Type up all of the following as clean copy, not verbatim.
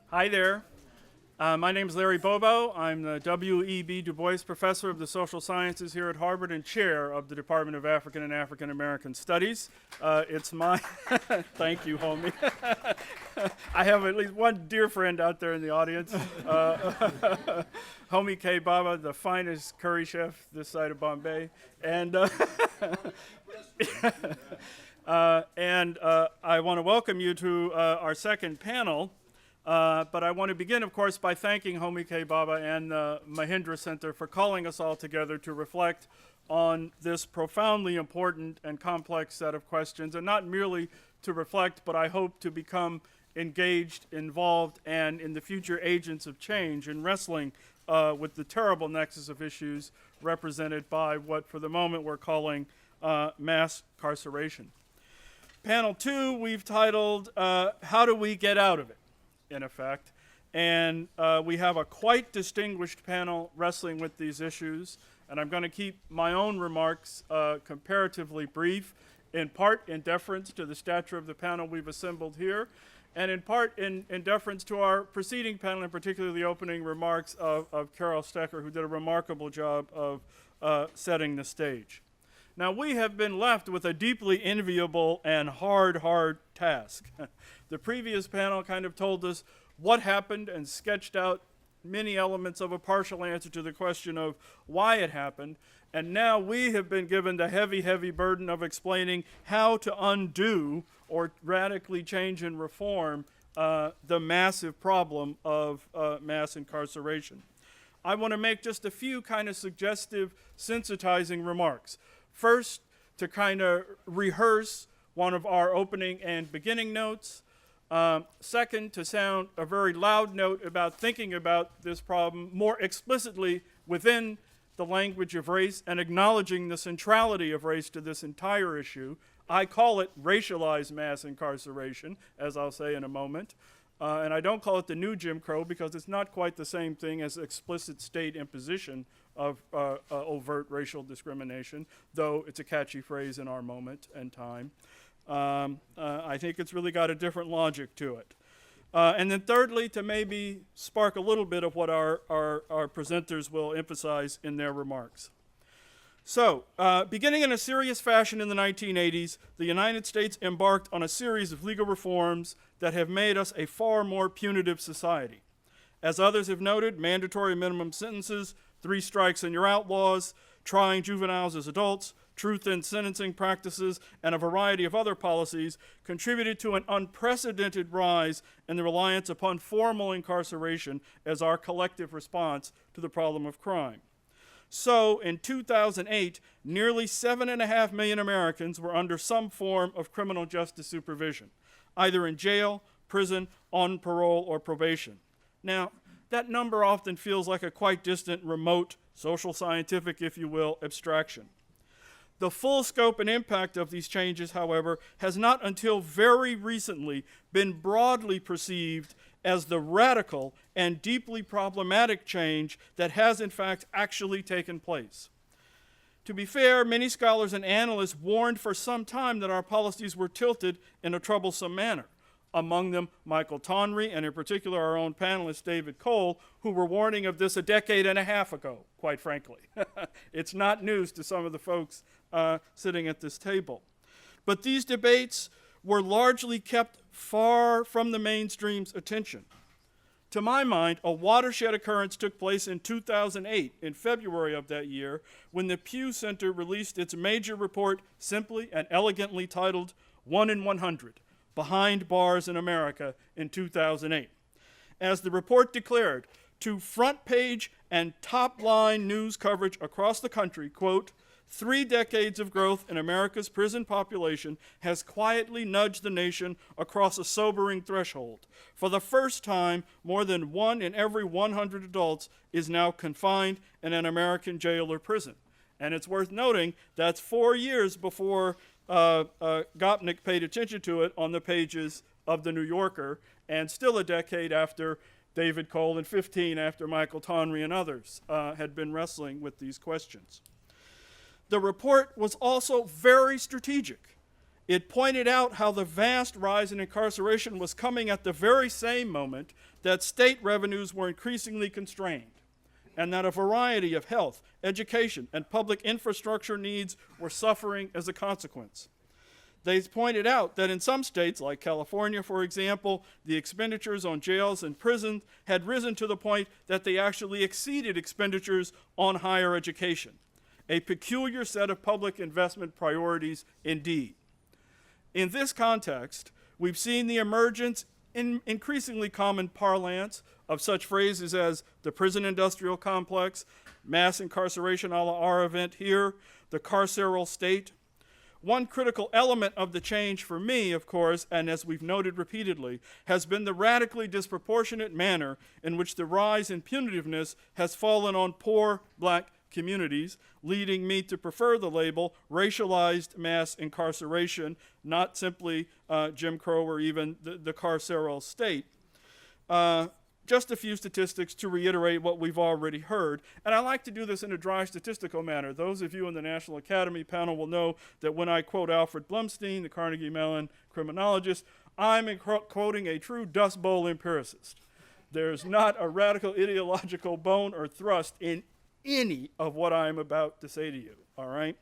Hi there. My name is Larry Bobo. I'm the W.E.B. Du Bois Professor of the Social Sciences here at Harvard and Chair of the Department of African and African American Studies. It's my, thank you, homie. I have at least one dear friend out there in the audience. Homie K. Baba, the finest curry chef this side of Bombay. And I want to welcome you to our second panel. But I want to begin, of course, by thanking Homie K. Baba and the Mahindra Center for calling us all together to reflect on this profoundly important and complex set of questions, and not merely to reflect, but I hope to become engaged, involved, and in the future agents of change in wrestling with the terrible nexus of issues represented by what, for the moment, we're calling mass incarceration. Panel 2, we've titled, How Do We Get Out of It? In effect, and we have a quite distinguished panel wrestling with these issues, and I'm going to keep my own remarks comparatively brief, in part in deference to the stature of the panel we've assembled here, and in part in deference to our preceding panel, in particular the opening remarks of Carol Stecker, who did a remarkable job of setting the stage. Now, we have been left with a deeply enviable and hard task. The previous panel kind of told us what happened and sketched out many elements of a partial answer to the question of why it happened. And now we have been given the heavy burden of explaining how to undo or radically change and reform the massive problem of mass incarceration. I want to make just a few kind of suggestive, sensitizing remarks. First, to kind of rehearse one of our opening and beginning notes. Second, to sound a very loud note about thinking about this problem more explicitly within the language of race and acknowledging the centrality of race to this entire issue. I call it racialized mass incarceration, as I'll say in a moment. And I don't call it the new Jim Crow because it's not quite the same thing as explicit state imposition of overt racial discrimination, though it's a catchy phrase in our moment and time. I think it's really got a different logic to it. And then thirdly, to maybe spark a little bit of what our presenters will emphasize in their remarks. So, beginning in a serious fashion in the 1980s, the United States embarked on a series of legal reforms that have made us a far more punitive society. As others have noted, mandatory minimum sentences, 3 strikes and you're outlaws, trying juveniles as adults, truth in sentencing practices, and a variety of other policies contributed to an unprecedented rise in the reliance upon formal incarceration as our collective response to the problem of crime. So, in 2008, nearly 7.5 million Americans were under some form of criminal justice supervision, either in jail, prison, on parole, or probation. Now, that number often feels like a quite distant, remote, social scientific, if you will, abstraction. The full scope and impact of these changes, however, has not until very recently been broadly perceived as the radical and deeply problematic change that has in fact actually taken place. To be fair, many scholars and analysts warned for some time that our policies were tilted in a troublesome manner. Among them, Michael Tonry, and in particular our own panelist, David Cole, who were warning of this a decade and a half ago, quite frankly. It's not news to some of the folks sitting at this table. But these debates were largely kept far from the mainstream's attention. To my mind, a watershed occurrence took place in 2008, in February of that year, when the Pew Center released its major report, simply and elegantly titled 1 in 100. Behind Bars in America in 2008. As the report declared, to front page and top line news coverage across the country, quote, 3 decades of growth in America's prison population has quietly nudged the nation across a sobering threshold. For the first time, more than 1 in every 100 adults is now confined in an American jail or prison. And it's worth noting that's 4 years before Gottschalk paid attention to it on the pages of the New Yorker, and still a decade after David Cole and 15 after Michael Tonry and others had been wrestling with these questions. The report was also very strategic. It pointed out how the vast rise in incarceration was coming at the very same moment that state revenues were increasingly constrained, and that a variety of health, education, and public infrastructure needs were suffering as a consequence. They pointed out that in some states, like California, for example, the expenditures on jails and prisons had risen to the point that they actually exceeded expenditures on higher education. A peculiar set of public investment priorities indeed. In this context, we've seen the emergence in increasingly common parlance of such phrases as the prison industrial complex, mass incarceration a la our event here, the carceral state. One critical element of the change for me, of course, and as we've noted repeatedly, has been the radically disproportionate manner in which the rise in punitiveness has fallen on poor black communities, leading me to prefer the label racialized mass incarceration, not simply Jim Crow or even the carceral state. Just a few statistics to reiterate what we've already heard. And I like to do this in a dry statistical manner. Those of you in the National Academy panel will know that when I quote Alfred Blumstein, the Carnegie Mellon criminologist, I'm quoting a true Dust Bowl empiricist. There's not a radical ideological bone or thrust in any of what I'm about to say to you, all right?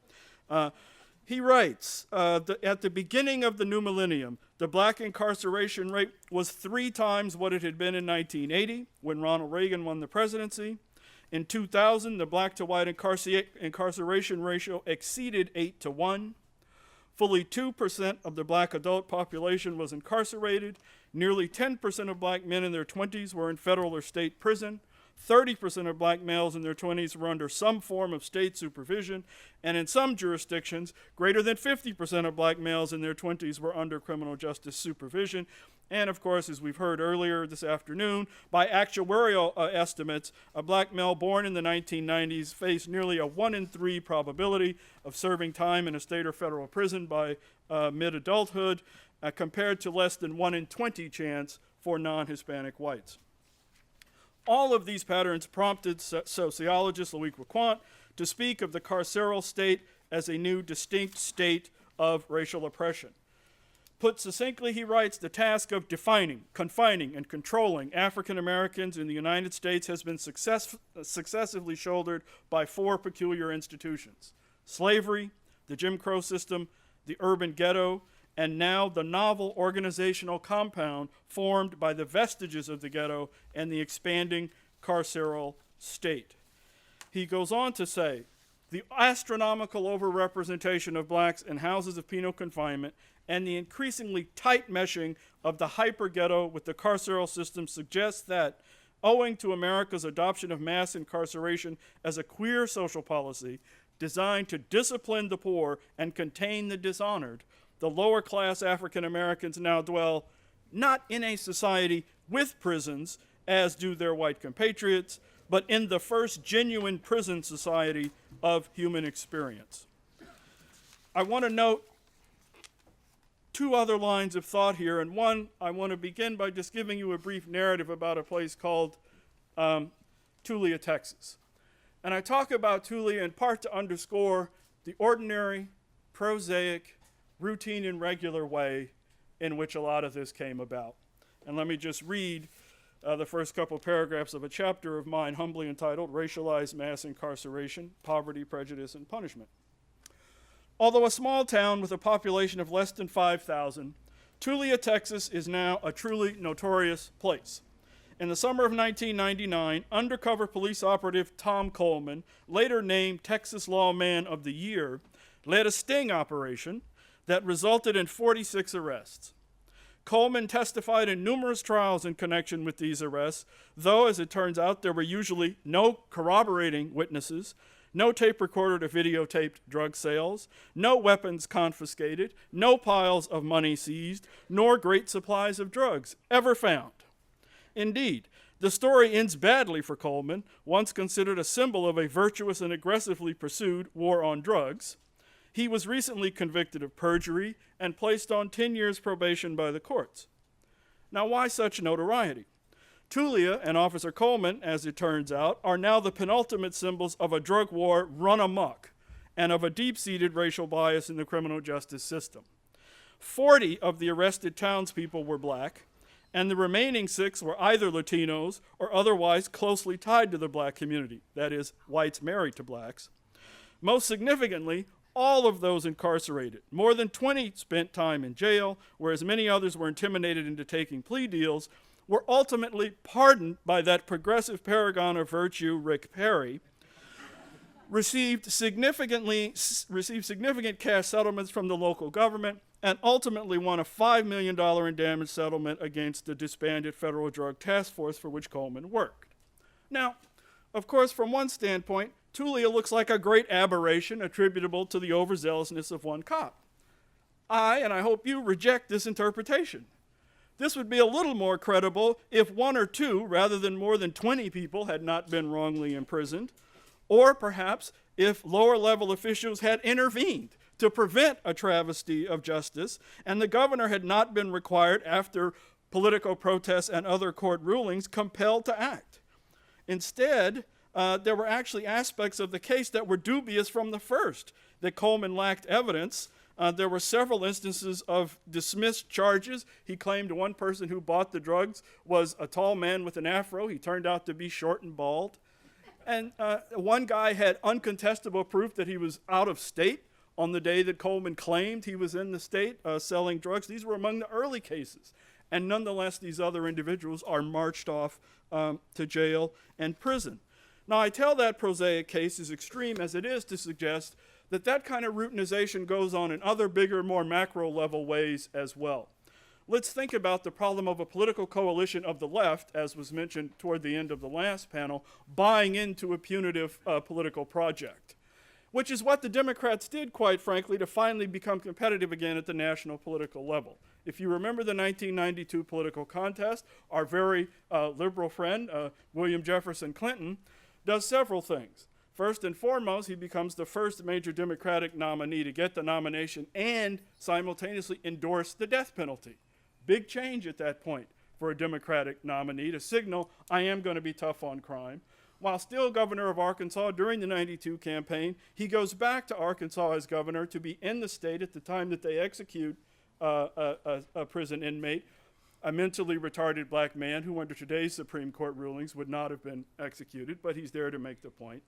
He writes, at the beginning of the new millennium, the black incarceration rate was 3 times what it had been in 1980 when Ronald Reagan won the presidency. In 2000, the black to white incarceration ratio exceeded 8-1. Fully 2% of the black adult population was incarcerated. Nearly 10% of black men in their 20s were in federal or state prison. 30% of black males in their 20s were under some form of state supervision, and in some jurisdictions, greater than 50% of black males in their 20s were under criminal justice supervision. And of course, as we've heard earlier this afternoon, by actuarial estimates, a black male born in the 1990s faced nearly a 1 in 3 probability of serving time in a state or federal prison by mid-adulthood, compared to less than 1 in 20 chance for non-Hispanic whites. All of these patterns prompted sociologist Louis Quant to speak of the carceral state as a new distinct state of racial oppression. Put succinctly, he writes, the task of defining, confining, and controlling African Americans in the United States has been successively shouldered by 4 peculiar institutions: slavery, the Jim Crow system, the urban ghetto, and now the novel organizational compound formed by the vestiges of the ghetto and the expanding carceral state. He goes on to say, the astronomical overrepresentation of blacks in houses of penal confinement and the increasingly tight meshing of the hyper-ghetto with the carceral system suggests that, owing to America's adoption of mass incarceration as a queer social policy designed to discipline the poor and contain the dishonored, the lower class African Americans now dwell not in a society with prisons, as do their white compatriots, but in the first genuine prison society of human experience. I want to note 2 other lines of thought here, and one, I want to begin by just giving you a brief narrative about a place called Tulia, Texas. And I talk about Tulia in part to underscore the ordinary, prosaic, routine and regular way in which a lot of this came about. And let me just read the first couple paragraphs of a chapter of mine humbly entitled Racialized Mass Incarceration, Poverty, Prejudice, and Punishment. Although a small town with a population of less than 5,000, Tulia, Texas is now a truly notorious place. In the summer of 1999, undercover police operative Tom Coleman, later named Texas Lawman of the Year, led a sting operation that resulted in 46 arrests. Coleman testified in numerous trials in connection with these arrests, though, as it turns out, there were usually no corroborating witnesses, no tape recorder to videotaped drug sales, no weapons confiscated, no piles of money seized, nor great supplies of drugs ever found. Indeed, the story ends badly for Coleman, once considered a symbol of a virtuous and aggressively pursued war on drugs. He was recently convicted of perjury and placed on 10 years probation by the courts. Now, why such notoriety? Tulia and Officer Coleman, as it turns out, are now the penultimate symbols of a drug war run amok and of a deep-seated racial bias in the criminal justice system. 40 of the arrested townspeople were black, and the remaining 6 were either Latinos or otherwise closely tied to the black community, that is, whites married to blacks. Most significantly, all of those incarcerated, more than 20 spent time in jail, whereas many others were intimidated into taking plea deals, were ultimately pardoned by that progressive paragon of virtue, Rick Perry, received significant cash settlements from the local government, and ultimately won a $5 million in damage settlement against the disbanded Federal Drug Task Force for which Coleman worked. Now, of course, from one standpoint, Tulia looks like a great aberration attributable to the overzealousness of one cop. And I hope you, reject this interpretation. This would be a little more credible if 1 or 2, rather than more than 20 people, had not been wrongly imprisoned, or perhaps if lower-level officials had intervened to prevent a travesty of justice, and the governor had not been required, after political protests and other court rulings, compelled to act. Instead, there were actually aspects of the case that were dubious from the first, that Coleman lacked evidence. There were several instances of dismissed charges. He claimed one person who bought the drugs was a tall man with an afro. He turned out to be short and bald. And one guy had uncontestable proof that he was out of state on the day that Coleman claimed he was in the state selling drugs. These were among the early cases. And nonetheless, these other individuals are marched off to jail and prison. Now, I tell that prosaic case, as extreme as it is, to suggest that that kind of routinization goes on in other bigger, more macro-level ways as well. Let's think about the problem of a political coalition of the left, as was mentioned toward the end of the last panel, buying into a punitive political project, which is what the Democrats did, quite frankly, to finally become competitive again at the national political level. If you remember the 1992 political contest, our very liberal friend, William Jefferson Clinton, does several things. First and foremost, he becomes the first major Democratic nominee to get the nomination and simultaneously endorse the death penalty. Big change at that point for a Democratic nominee to signal, I am going to be tough on crime. While still governor of Arkansas during the 92 campaign, he goes back to Arkansas as governor to be in the state at the time that they execute a prison inmate, a mentally retarded black man who under today's Supreme Court rulings would not have been executed, but he's there to make the point.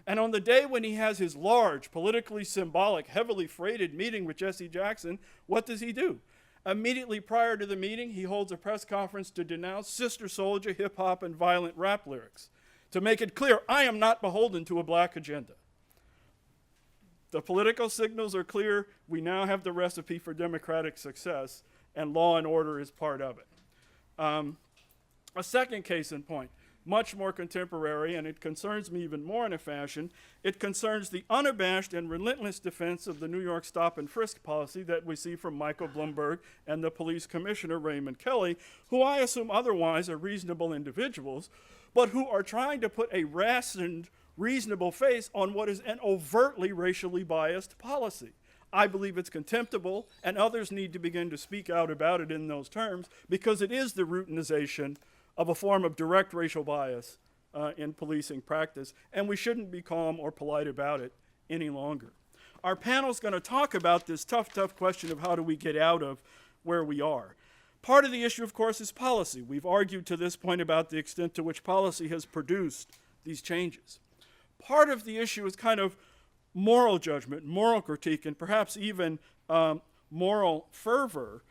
And on the day when he has his large, politically symbolic, heavily freighted meeting with Jesse Jackson, what does he do? Immediately prior to the meeting, he holds a press conference to denounce Sister Soldier, hip-hop, and violent rap lyrics, to make it clear, I am not beholden to a black agenda. The political signals are clear. We now have the recipe for democratic success, and law and order is part of it. A second case in point, much more contemporary, and it concerns me even more in a fashion. It concerns the unabashed and relentless defense of the New York stop and frisk policy that we see from Michael Bloomberg and the police commissioner, Raymond Kelly, who I assume otherwise are reasonable individuals, but who are trying to put a rationed, reasonable face on what is an overtly racially biased policy. I believe it's contemptible, and others need to begin to speak out about it in those terms, because it is the routinization of a form of direct racial bias in policing practice, and we shouldn't be calm or polite about it any longer. Our panel's going to talk about this tough question of how do we get out of where we are. Part of the issue, of course, is policy. We've argued to this point about the extent to which policy has produced these changes. Part of the issue is kind of moral judgment, moral critique, and perhaps even moral fervor.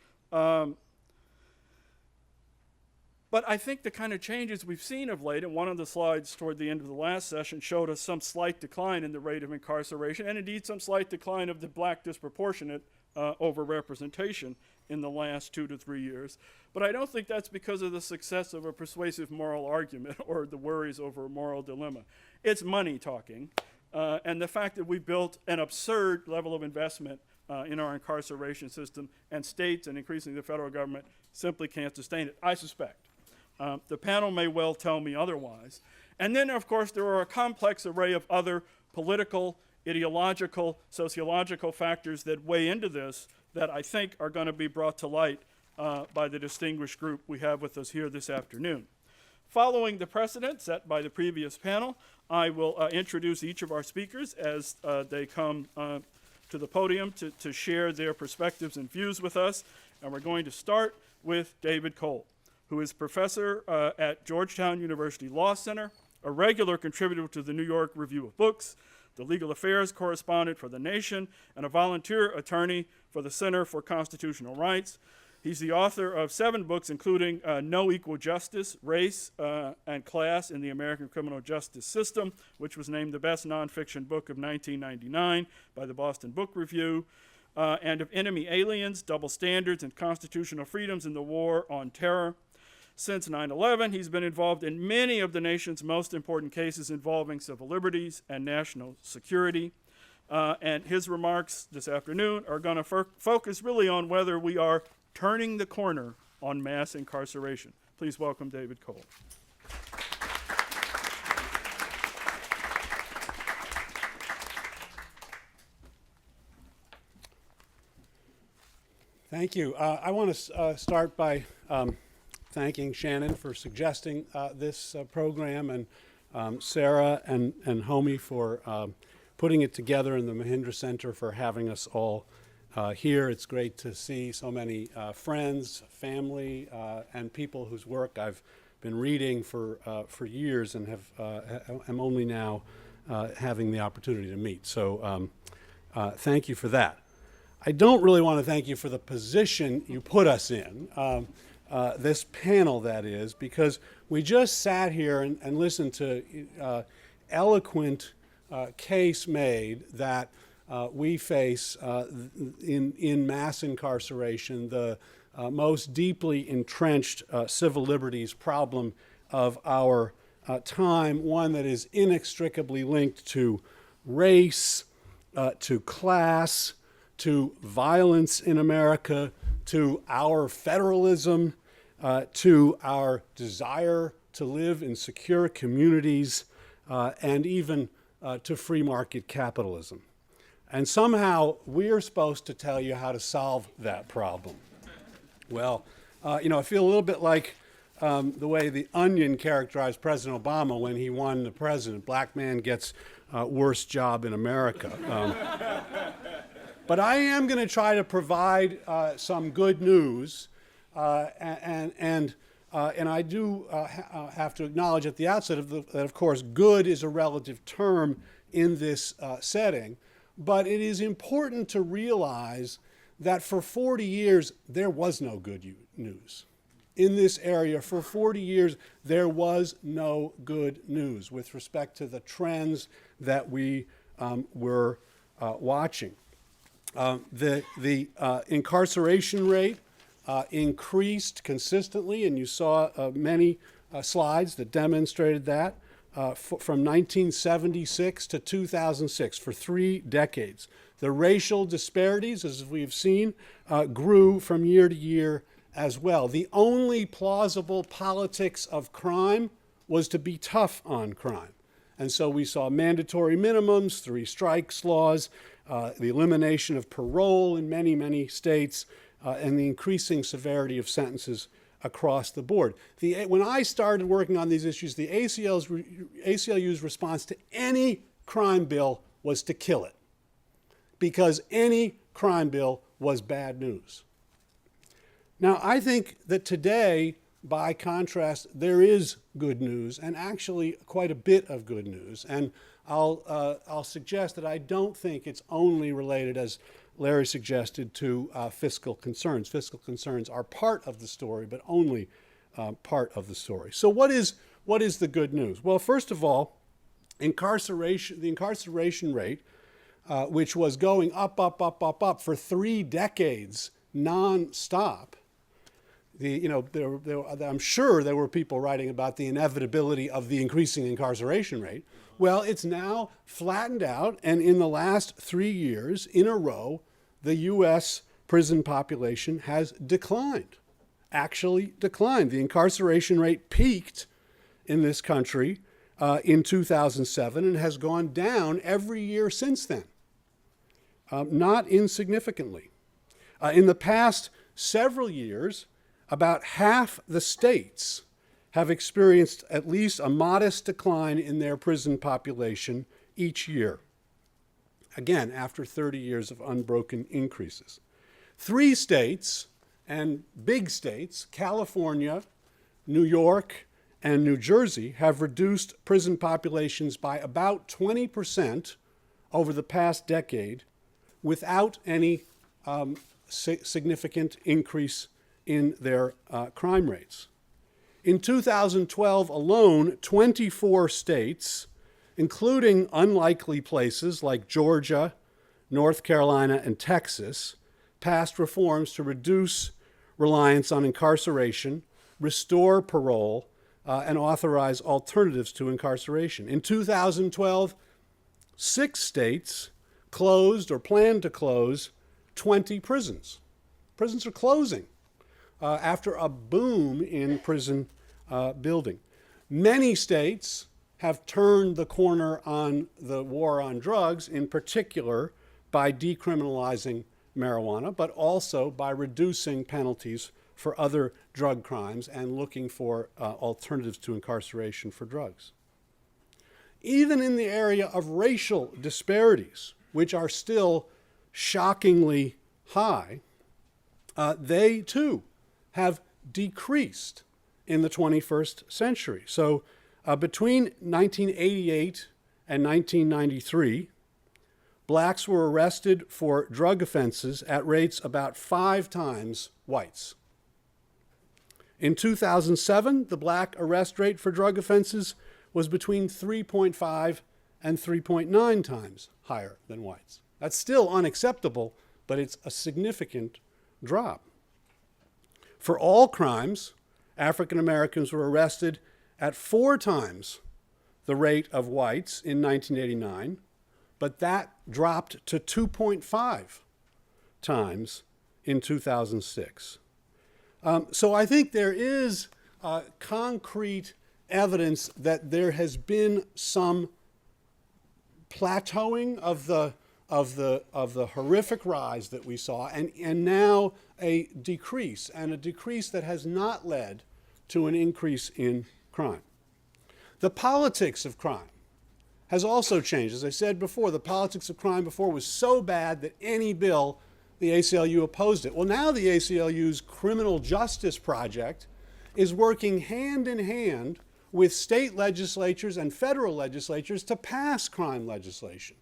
But I think the kind of changes we've seen of late, and one of the slides toward the end of the last session showed us some slight decline in the rate of incarceration, and indeed some slight decline of the black disproportionate overrepresentation in the last 2 to 3 years. But I don't think that's because of the success of a persuasive moral argument or the worries over a moral dilemma. It's money talking, and the fact that we built an absurd level of investment in our incarceration system, and states and increasingly the federal government simply can't sustain it, I suspect. The panel may well tell me otherwise. And then, of course, there are a complex array of other political, ideological, sociological factors that weigh into this that I think are going to be brought to light by the distinguished group we have with us here this afternoon. Following the precedent set by the previous panel, I will introduce each of our speakers as they come to the podium to share their perspectives and views with us. And we're going to start with David Cole, who is professor at Georgetown University Law Center, a regular contributor to the New York Review of Books, the legal affairs correspondent for The Nation, and a volunteer attorney for the Center for Constitutional Rights. He's the author of 7 books, including No Equal Justice, Race and Class in the American Criminal Justice System, which was named the best nonfiction book of 1999 by the Boston Book Review, and of Enemy Aliens, Double Standards, and Constitutional Freedoms in the War on Terror. Since 9/11, he's been involved in many of the nation's most important cases involving civil liberties and national security. And his remarks this afternoon are going to focus really on whether we are turning the corner on mass incarceration. Please welcome David Cole. Thank you. I want to start by thanking Shannon for suggesting this program, and Sarah and Homie for putting it together, and the Mahindra Center for having us all here. It's great to see so many friends, family, and people whose work I've been reading for years and am only now having the opportunity to meet. So thank you for that. I don't really want to thank you for the position you put us in, this panel, that is, because we just sat here and listened to eloquent case made that we face in mass incarceration the most deeply entrenched civil liberties problem of our time, one that is inextricably linked to race, to class, to violence in America, to our federalism, to our desire to live in secure communities, and even to free market capitalism. And somehow we're supposed to tell you how to solve that problem. Well, I feel a little bit like the way The Onion characterized President Obama when he won the president. Black man gets worst job in America. But I am going to try to provide some good news, and I do have to acknowledge at the outset that, of course, good is a relative term in this setting. But it is important to realize that for 40 years, there was no good news. In this area, for 40 years, there was no good news with respect to the trends that we were watching. The incarceration rate increased consistently, and you saw many slides that demonstrated that. From 1976 to 2006, for 3 decades. The racial disparities, as we've seen, grew from year to year as well. The only plausible politics of crime was to be tough on crime. And so we saw mandatory minimums, 3 strikes laws, the elimination of parole in many, many states, and the increasing severity of sentences across the board. When I started working on these issues, the ACLU's response to any crime bill was to kill it, because any crime bill was bad news. Now, I think that today, by contrast, there is good news, and actually quite a bit of good news. And I'll suggest that I don't think it's only related, as Larry suggested, to fiscal concerns. Fiscal concerns are part of the story, but only part of the story. So what is the good news? Well, first of all, the incarceration rate, which was going up for 3 decades nonstop. I'm sure there were people writing about the inevitability of the increasing incarceration rate. Well, it's now flattened out, and in the last 3 years in a row, the U.S. prison population has declined, actually declined. The incarceration rate peaked in this country in 2007 and has gone down every year since then, not insignificantly. In the past several years, about half the states have experienced at least a modest decline in their prison population each year. again, after 30 years of unbroken increases. 3 states, and big states, California, New York, and New Jersey, have reduced prison populations by about 20% over the past decade without any significant increase in their crime rates. In 2012 alone, 24 states, including unlikely places like Georgia, North Carolina, and Texas, passed reforms to reduce reliance on incarceration, restore parole, and authorize alternatives to incarceration. In 2012, 6 states closed or planned to close 20 prisons. Prisons are closing after a boom in prison building. Many states have turned the corner on the war on drugs, in particular by decriminalizing marijuana, but also by reducing penalties for other drug crimes and looking for alternatives to incarceration for drugs. Even in the area of racial disparities, which are still shockingly high, they too have decreased in the 21st century. So between 1988 and 1993, blacks were arrested for drug offenses at rates about 5 times whites. In 2007, the black arrest rate for drug offenses was between 3.5 and 3.9 times higher than whites. That's still unacceptable, but it's a significant drop. For all crimes, African Americans were arrested at 4 times the rate of whites in 1989, but that dropped to 2.5 times in 2006. So I think there is concrete evidence that there has been some plateauing of the horrific rise that we saw, and now a decrease that has not led to an increase in crime. The politics of crime has also changed. As I said before, the politics of crime before was so bad that any bill, the ACLU opposed it. Well, now the ACLU's Criminal Justice Project is working hand in hand with state legislatures and federal legislatures to pass crime legislation.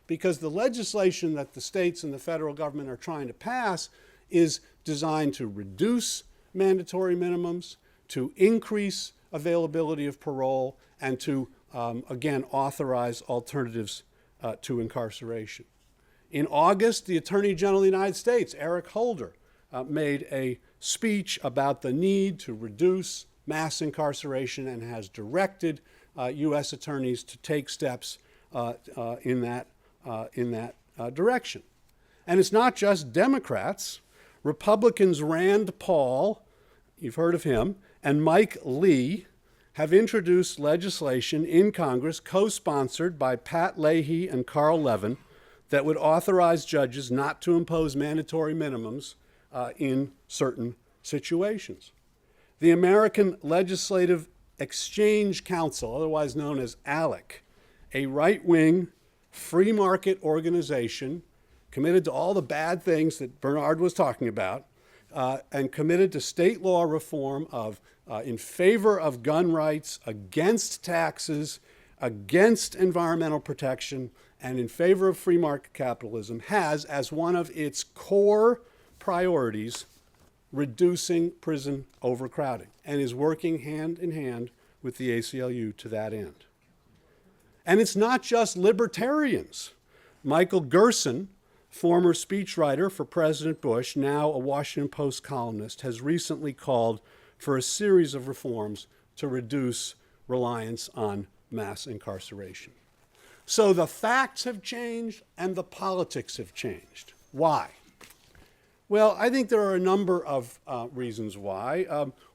Because the legislation that the states and the federal government are trying to pass is designed to reduce mandatory minimums, to increase availability of parole, and to, again, authorize alternatives to incarceration. In August, the Attorney General of the United States, Eric Holder, made a speech about the need to reduce mass incarceration and has directed U.S. attorneys to take steps in that direction. And it's not just Democrats. Republicans Rand Paul, you've heard of him, and Mike Lee have introduced legislation in Congress co-sponsored by Pat Leahy and Carl Levin that would authorize judges not to impose mandatory minimums in certain situations. The American Legislative Exchange Council, otherwise known as ALEC, a right-wing free market organization committed to all the bad things that Bernard was talking about, and committed to state law reform in favor of gun rights, against taxes, against environmental protection, and in favor of free market capitalism, has as one of its core priorities reducing prison overcrowding, and is working hand in hand with the ACLU to that end. And it's not just libertarians. Michael Gerson, former speechwriter for President Bush, now a Washington Post columnist, has recently called for a series of reforms to reduce reliance on mass incarceration. So the facts have changed and the politics have changed. Why? Well, I think there are a number of reasons why.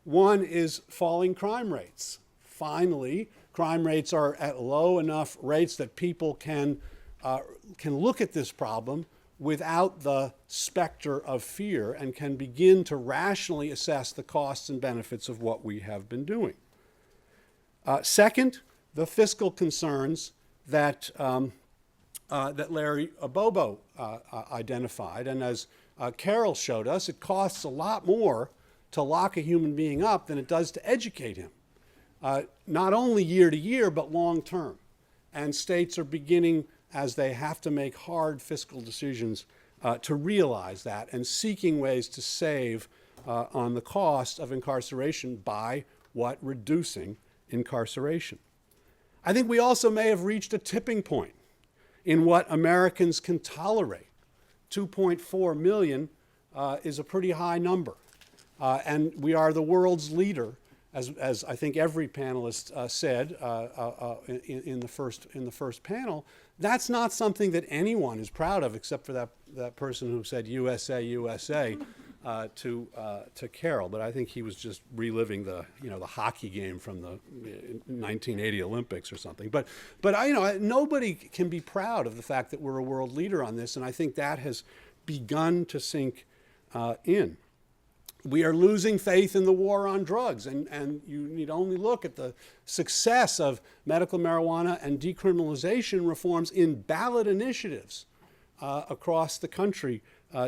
One is falling crime rates. Finally, crime rates are at low enough rates that people can look at this problem without the specter of fear and can begin to rationally assess the costs and benefits of what we have been doing. Second, the fiscal concerns that that Larry Bobo identified. And as Carol showed us, it costs a lot more to lock a human being up than it does to educate him, not only year to year, but long term. And states are beginning, as they have to make hard fiscal decisions, to realize that and seeking ways to save on the cost of incarceration by what? Reducing incarceration. I think we also may have reached a tipping point in what Americans can tolerate. 2.4 million is a pretty high number. And we are the world's leader, as I think every panelist said in the first panel. That's not something that anyone is proud of, except for that person who said USA, USA to Carol. But I think he was just reliving the hockey game from the 1980 Olympics or something. But nobody can be proud of the fact that we're a world leader on this, and I think that has begun to sink in. We are losing faith in the war on drugs, and you need only look at the success of medical marijuana and decriminalization reforms in ballot initiatives across the country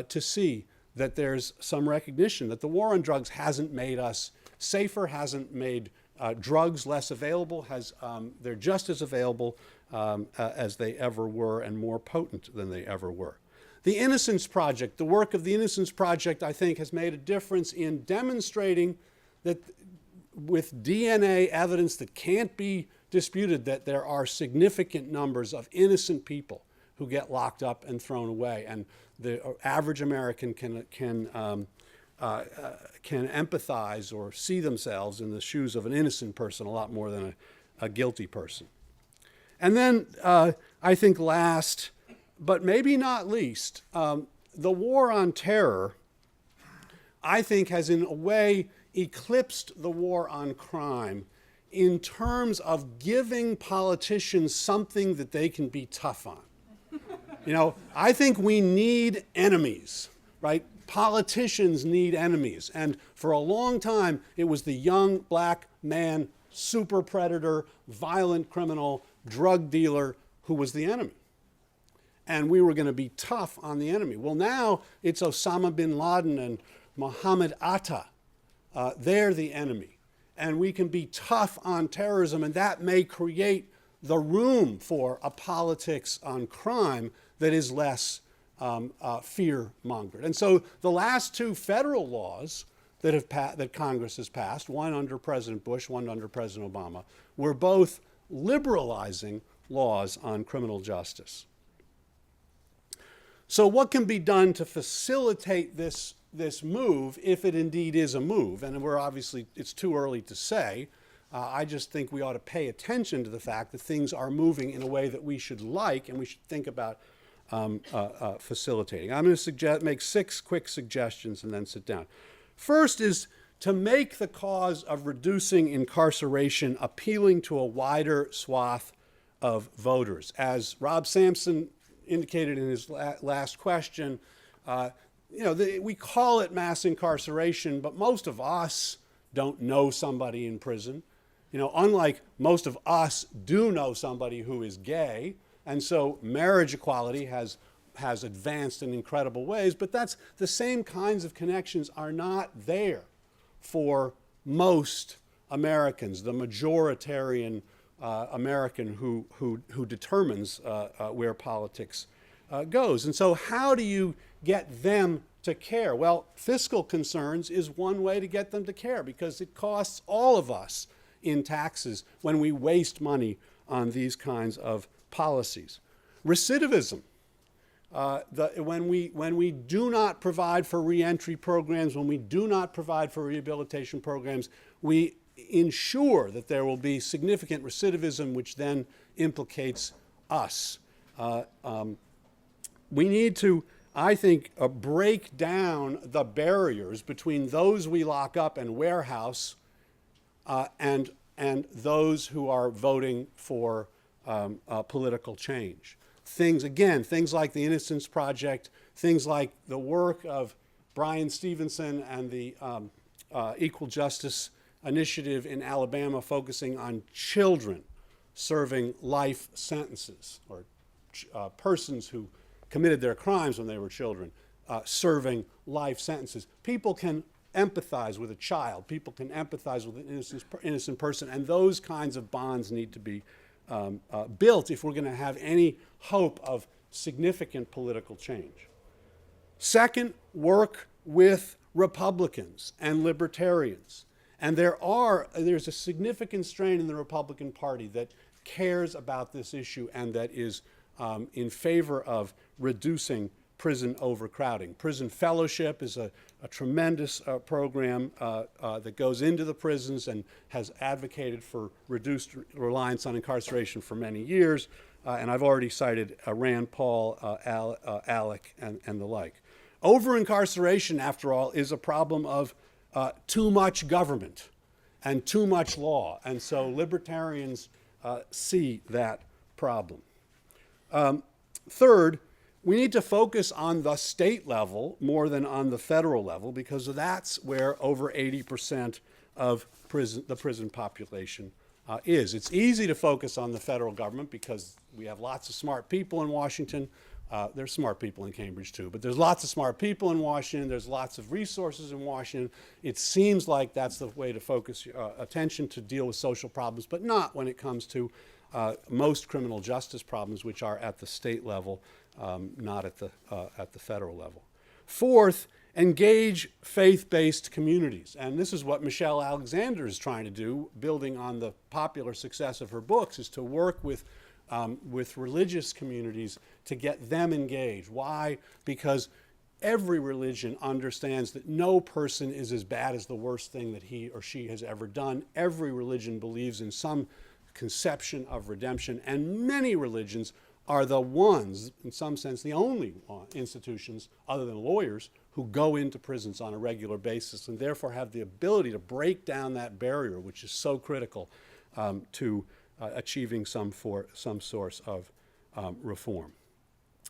to see that there's some recognition that the war on drugs hasn't made us safer, hasn't made drugs less available, they're just as available as they ever were and more potent than they ever were. The Innocence Project, the work of the Innocence Project, I think, has made a difference in demonstrating that with DNA evidence that can't be disputed, that there are significant numbers of innocent people who get locked up and thrown away. And the average American can empathize or see themselves in the shoes of an innocent person a lot more than a guilty person. And then I think last, but maybe not least, the war on terror, I think, has in a way eclipsed the war on crime in terms of giving politicians something that they can be tough on. I think we need enemies, right? Politicians need enemies. And for a long time, it was the young black man, super predator, violent criminal, drug dealer who was the enemy. And we were going to be tough on the enemy. Well, now it's Osama bin Laden and Mohammed Atta. They're the enemy. And we can be tough on terrorism, and that may create the room for a politics on crime that is less fear-mongered. And so the last two federal laws that Congress has passed, one under President Bush, one under President Obama, were both liberalizing laws on criminal justice. So what can be done to facilitate this move, if it indeed is a move? And it's too early to say. I just think we ought to pay attention to the fact that things are moving in a way that we should like, and we should think about facilitating. I'm going to make 6 quick suggestions and then sit down. First is to make the cause of reducing incarceration appealing to a wider swath of voters. As Rob Sampson indicated in his last question, we call it mass incarceration, but most of us don't know somebody in prison. Unlike most of us do know somebody who is gay, and so marriage equality has advanced in incredible ways, but that's the same kinds of connections are not there for most Americans, the majoritarian American who determines where politics goes. And so how do you get them to care? Well, fiscal concerns is one way to get them to care, because it costs all of us in taxes when we waste money on these kinds of policies. Recidivism. When we do not provide for reentry programs, when we do not provide for rehabilitation programs, we ensure that there will be significant recidivism, which then implicates us. We need to, I think, break down the barriers between those we lock up and warehouse and those who are voting for political change. Things like the Innocence Project, things like the work of Brian Stevenson and the Equal Justice Initiative in Alabama, focusing on children serving life sentences or persons who committed their crimes when they were children serving life sentences. People can empathize with a child. People can empathize with an innocent person, and those kinds of bonds need to be built if we're going to have any hope of significant political change. Second, work with Republicans and libertarians. And there's a significant strain in the Republican Party that cares about this issue and that is in favor of reducing prison overcrowding. Prison fellowship is a tremendous program that goes into the prisons and has advocated for reduced reliance on incarceration for many years. And I've already cited Rand Paul, Alec, and the like. Over-incarceration, after all, is a problem of too much government and too much law. And so libertarians see that problem. Third, we need to focus on the state level more than on the federal level, because that's where over 80% of the prison population is. It's easy to focus on the federal government because we have lots of smart people in Washington. There's smart people in Cambridge too, but there's lots of smart people in Washington. There's lots of resources in Washington. It seems like that's the way to focus attention to deal with social problems, but not when it comes to most criminal justice problems, which are at the state level, not at the federal level. Fourth, engage faith-based communities. And this is what Michelle Alexander is trying to do, building on the popular success of her books, is to work with religious communities to get them engaged. Why? Because every religion understands that no person is as bad as the worst thing that he or she has ever done. Every religion believes in some conception of redemption, and many religions are the ones, in some sense, the only institutions, other than lawyers, who go into prisons on a regular basis and therefore have the ability to break down that barrier, which is so critical to achieving some source of reform.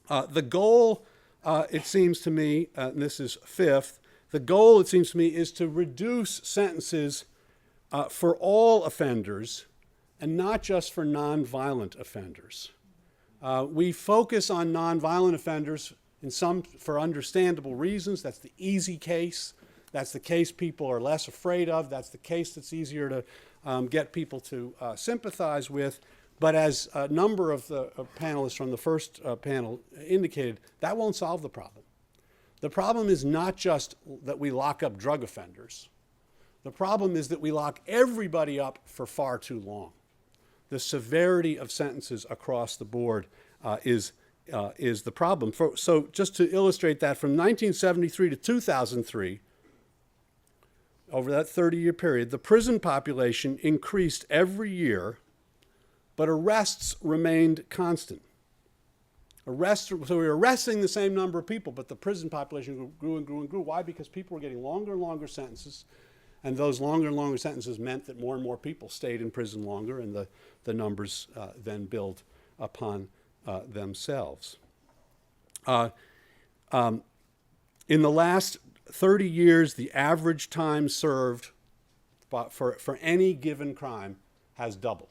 The goal, it seems to me, and this is fifth, the goal, it seems to me, is to reduce sentences for all offenders and not just for nonviolent offenders. We focus on nonviolent offenders for understandable reasons. That's the easy case. That's the case people are less afraid of. That's the case that's easier to get people to sympathize with. But as a number of the panelists from the first panel indicated, that won't solve the problem. The problem is not just that we lock up drug offenders. The problem is that we lock everybody up for far too long. The severity of sentences across the board is the problem. So just to illustrate that, from 1973 to 2003, over that 30-year period, the prison population increased every year, but arrests remained constant. So we were arresting the same number of people, but the prison population grew and grew and grew. Why? Because people were getting longer and longer sentences, and those longer and longer sentences meant that more and more people stayed in prison longer, and the numbers then build upon themselves. In the last 30 years, the average time served for any given crime has doubled.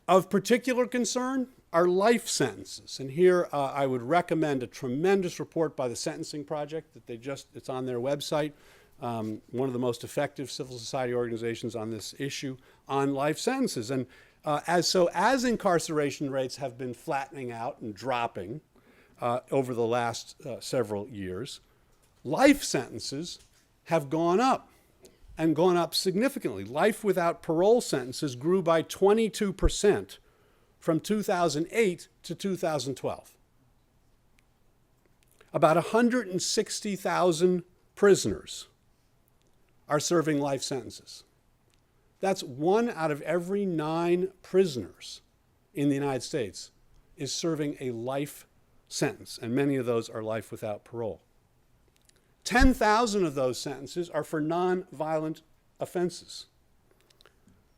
Of particular concern are life sentences. And here I would recommend a tremendous report by the Sentencing Project that it's on their website, one of the most effective civil society organizations on this issue on life sentences. And as incarceration rates have been flattening out and dropping over the last several years, life sentences have gone up, and gone up significantly. Life without parole sentences grew by 22% from 2008 to 2012. About 160,000 prisoners are serving life sentences. That's 1 out of every 9 prisoners in the United States is serving a life sentence, and many of those are life without parole. 10,000 of those sentences are for nonviolent offenses.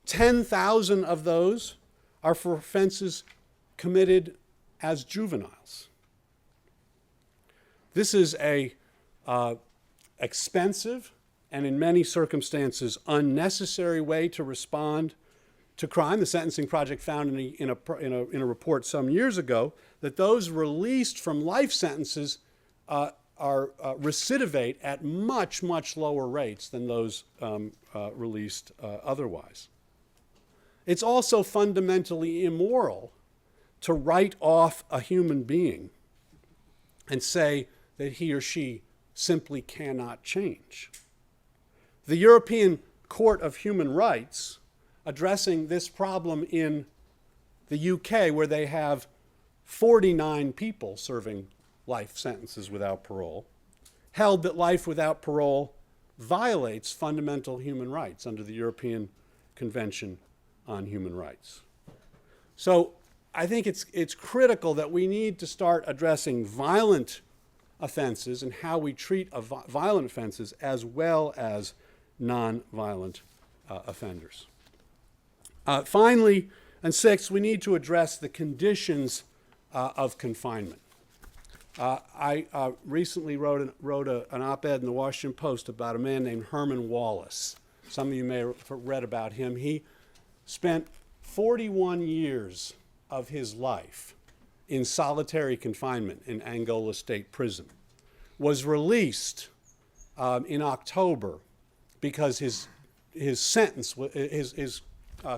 10,000 of those are for offenses committed as juveniles. This is a expensive and in many circumstances unnecessary way to respond to crime. The Sentencing Project found in a report some years ago that those released from life sentences recidivate at much, much lower rates than those released otherwise. It's also fundamentally immoral to write off a human being and say that he or she simply cannot change. The European Court of Human Rights, addressing this problem in the UK, where they have 49 people serving life sentences without parole, held that life without parole violates fundamental human rights under the European Convention on Human Rights. So I think it's critical that we need to start addressing violent offenses and how we treat violent offenses as well as non-violent offenders. Finally, and sixth, we need to address the conditions of confinement. I recently wrote an op-ed in the Washington Post about a man named Herman Wallace. Some of you may have read about him. He spent 41 years of his life in solitary confinement in Angola State Prison, was released in October because his sentence, his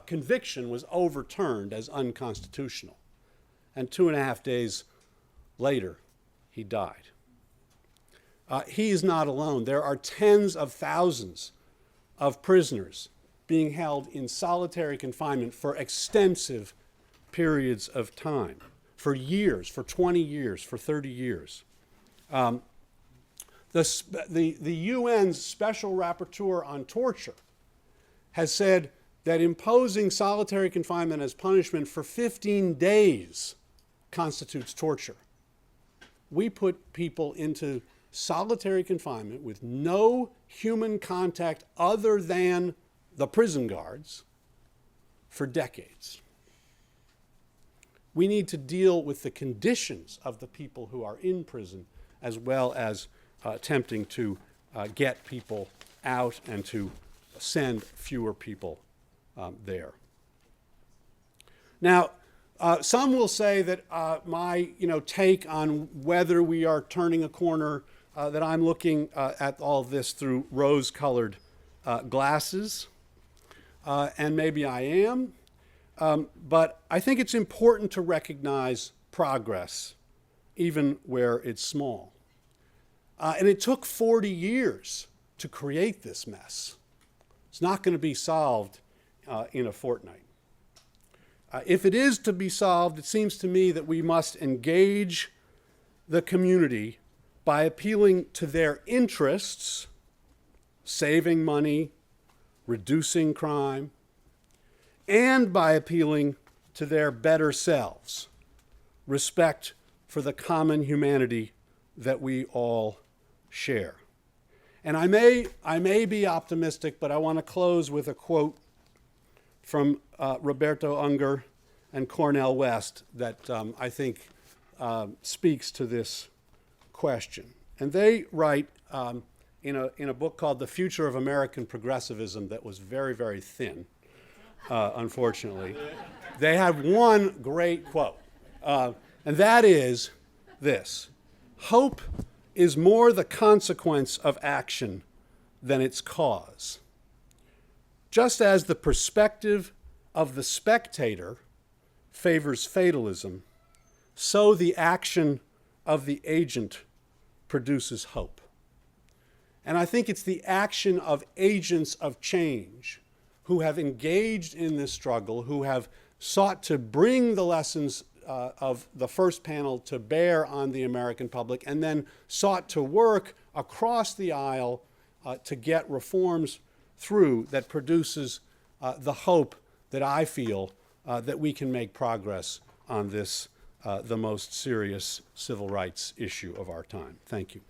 conviction was overturned as unconstitutional. And 2.5 days later, he died. He is not alone. There are tens of thousands of prisoners being held in solitary confinement for extensive periods of time, for years, for 20 years, for 30 years. The UN's Special Rapporteur on Torture has said that imposing solitary confinement as punishment for 15 days constitutes torture. We put people into solitary confinement with no human contact other than the prison guards for decades. We need to deal with the conditions of the people who are in prison as well as attempting to get people out and to send fewer people there. Now, some will say that my take on whether we are turning a corner, that I'm looking at all this through rose-colored glasses, and maybe I am. But I think it's important to recognize progress, even where it's small. And it took 40 years to create this mess. It's not going to be solved in a fortnight. If it is to be solved, it seems to me that we must engage the community by appealing to their interests, saving money, reducing crime, and by appealing to their better selves, respect for the common humanity that we all share. And I may be optimistic, but I want to close with a quote from Roberto Unger and Cornel West that I think speaks to this question. And they write in a book called The Future of American Progressivism that was very, very thin, unfortunately. They have one great quote, and that is this: hope is more the consequence of action than its cause. Just as the perspective of the spectator favors fatalism, so the action of the agent produces hope. And I think it's the action of agents of change who have engaged in this struggle, who have sought to bring the lessons of the first panel to bear on the American public, and then sought to work across the aisle to get reforms through that produces the hope that I feel that we can make progress on this, the most serious civil rights issue of our time. Thank you.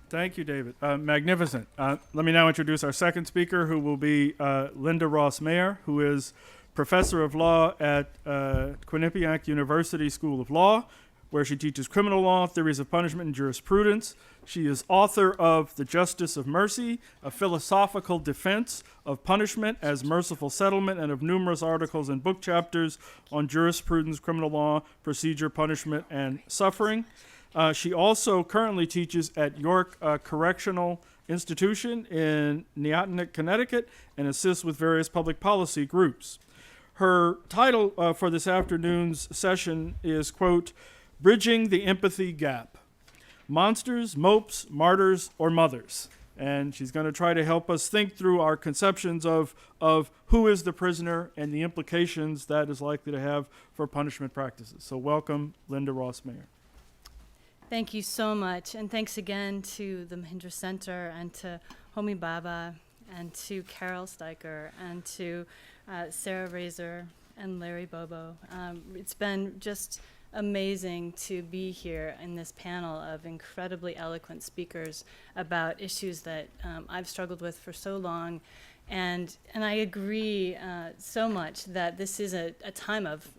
Thank you, David. Magnificent. Let me now introduce our second speaker, who will be Linda Ross Meyer, who is professor of law at Quinnipiac University School of Law, where she teaches criminal law, theories of punishment, and jurisprudence. She is author of The Justice of Mercy, a philosophical defense of punishment as merciful settlement, and of numerous articles and book chapters on jurisprudence, criminal law, procedure, punishment, and suffering. She also currently teaches at York Correctional Institution in Neotank, Connecticut, and assists with various public policy groups. Her title for this afternoon's session is, quote, Bridging the Empathy Gap. Monsters, Mopes, Martyrs, or Mothers. And she's going to try to help us think through our conceptions of who is the prisoner and the implications that is likely to have for punishment practices. So welcome, Linda Ross Meyer. Thank you so much, and thanks again to the Mahindra Center and to Homi Bhabha and to Carol Steicher and to Sarah Razor and Larry Bobo. It's been just amazing to be here in this panel of incredibly eloquent speakers about issues that I've struggled with for so long. And I agree so much that this is a time of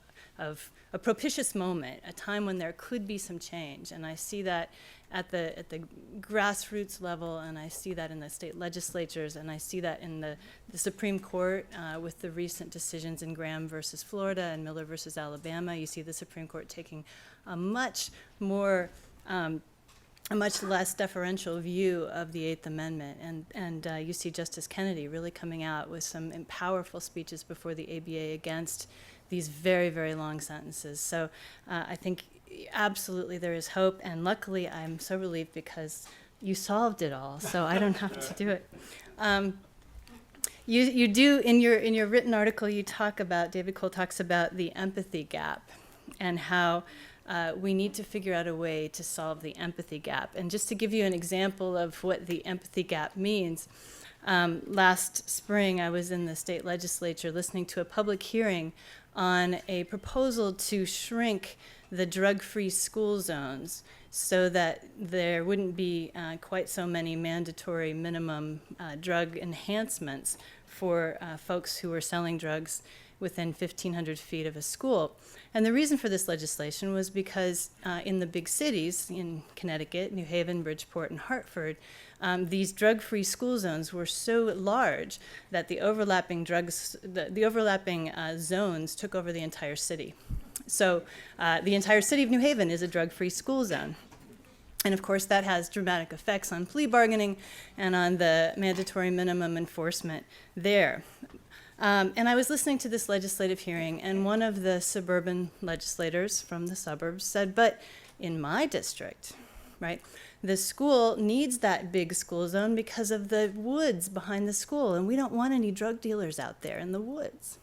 a propitious moment, a time when there could be some change. And I see that at the grassroots level, and I see that in the state legislatures, and I see that in the Supreme Court with the recent decisions in Graham versus Florida and Miller versus Alabama. You see the Supreme Court taking a much less deferential view of the Eighth Amendment, and you see Justice Kennedy really coming out with some powerful speeches before the ABA against these very, very long sentences. So I think absolutely there is hope, and luckily I'm so relieved because you solved it all, so I don't have to do it. You do, in your written article, you talk about, David Cole talks about the empathy gap and how we need to figure out a way to solve the empathy gap. And just to give you an example of what the empathy gap means, last spring I was in the state legislature listening to a public hearing on a proposal to shrink the drug-free school zones so that there wouldn't be quite so many mandatory minimum drug enhancements for folks who were selling drugs within 1,500 feet of a school. And the reason for this legislation was because in the big cities, in Connecticut, New Haven, Bridgeport, and Hartford, these drug-free school zones were so large that the overlapping zones took over the entire city. So the entire city of New Haven is a drug-free school zone. And of course, that has dramatic effects on plea bargaining and on the mandatory minimum enforcement there. And I was listening to this legislative hearing, and one of the suburban legislators from the suburbs said, but in my district, right, the school needs that big school zone because of the woods behind the school, and we don't want any drug dealers out there in the woods.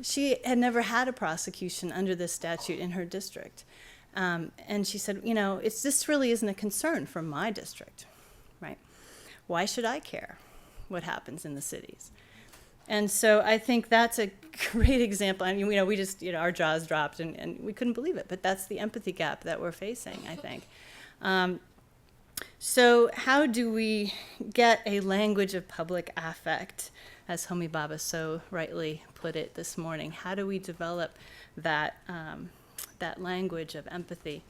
She had never had a prosecution under this statute in her district. And she said, you know, this really isn't a concern for my district, right? Why should I care what happens in the cities? And so I think that's a great example. I mean, we just, our jaws dropped and we couldn't believe it, but that's the empathy gap that we're facing, I think. So how do we get a language of public affect, as Homi Bhabha so rightly put it this morning? How do we develop that language of empathy?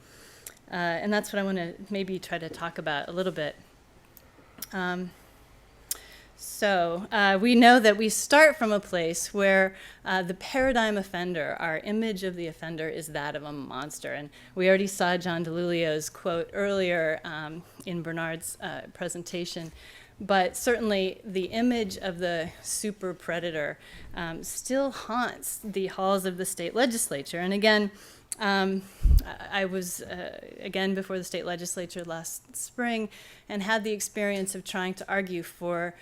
And that's what I want to maybe try to talk about a little bit. So we know that we start from a place where the paradigm offender, our image of the offender, is that of a monster. And we already saw John DeLulio's quote earlier in Bernard's presentation. But certainly the image of the super predator still haunts the halls of the state legislature. And again, I was, again, before the state legislature last spring and had the experience of trying to argue for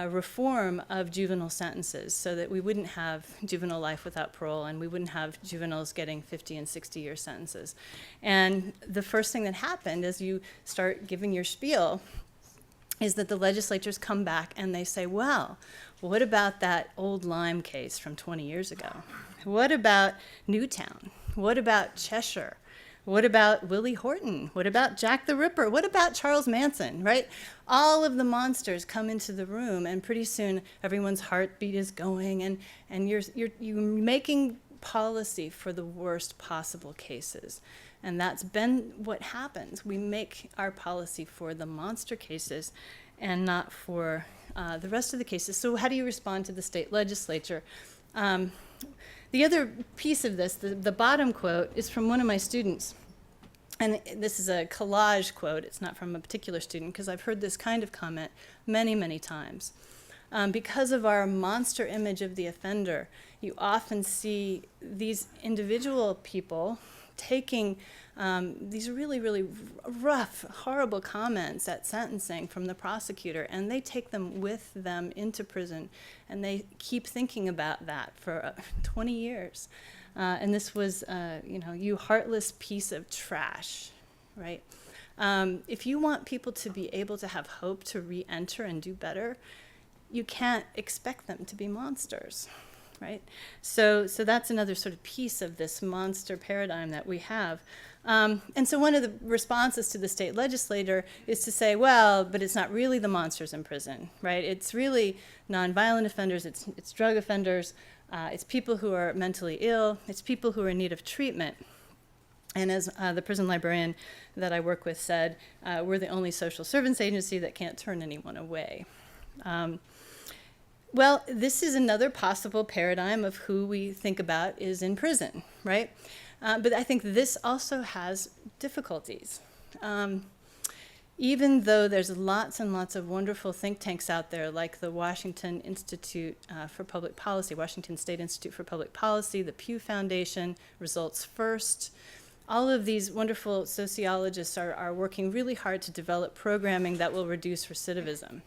reform of juvenile sentences so that we wouldn't have juvenile life without parole and we wouldn't have juveniles getting 50 and 60-year sentences. And the first thing that happened as you start giving your spiel is that the legislatures come back and they say, well, what about that old Lyme case from 20 years ago? What about Newtown? What about Cheshire? What about Willie Horton? What about Jack the Ripper? What about Charles Manson, right? All of the monsters come into the room, and pretty soon everyone's heartbeat is going, and you're making policy for the worst possible cases. And that's been what happens. We make our policy for the monster cases and not for the rest of the cases. So how do you respond to the state legislature? The other piece of this, the bottom quote, is from one of my students. And this is a collage quote. It's not from a particular student, because I've heard this kind of comment many, many times. Because of our monster image of the offender, you often see these individual people taking these really, really rough, horrible comments at sentencing from the prosecutor, and they take them with them into prison, and they keep thinking about that for 20 years. And this was, you heartless piece of trash, right? If you want people to be able to have hope to re-enter and do better, you can't expect them to be monsters, right? So that's another sort of piece of this monster paradigm that we have. And so one of the responses to the state legislator is to say, well, but it's not really the monsters in prison, right? It's really nonviolent offenders, it's drug offenders, it's people who are mentally ill, it's people who are in need of treatment. And as the prison librarian that I work with said, we're the only social service agency that can't turn anyone away. Well, this is another possible paradigm of who we think about is in prison, right? But I think this also has difficulties. Even though there's lots and lots of wonderful think tanks out there, like the Washington Institute for Public Policy, Washington State Institute for Public Policy, the Pew Foundation, Results First, all of these wonderful sociologists are working really hard to develop programming that will reduce recidivism.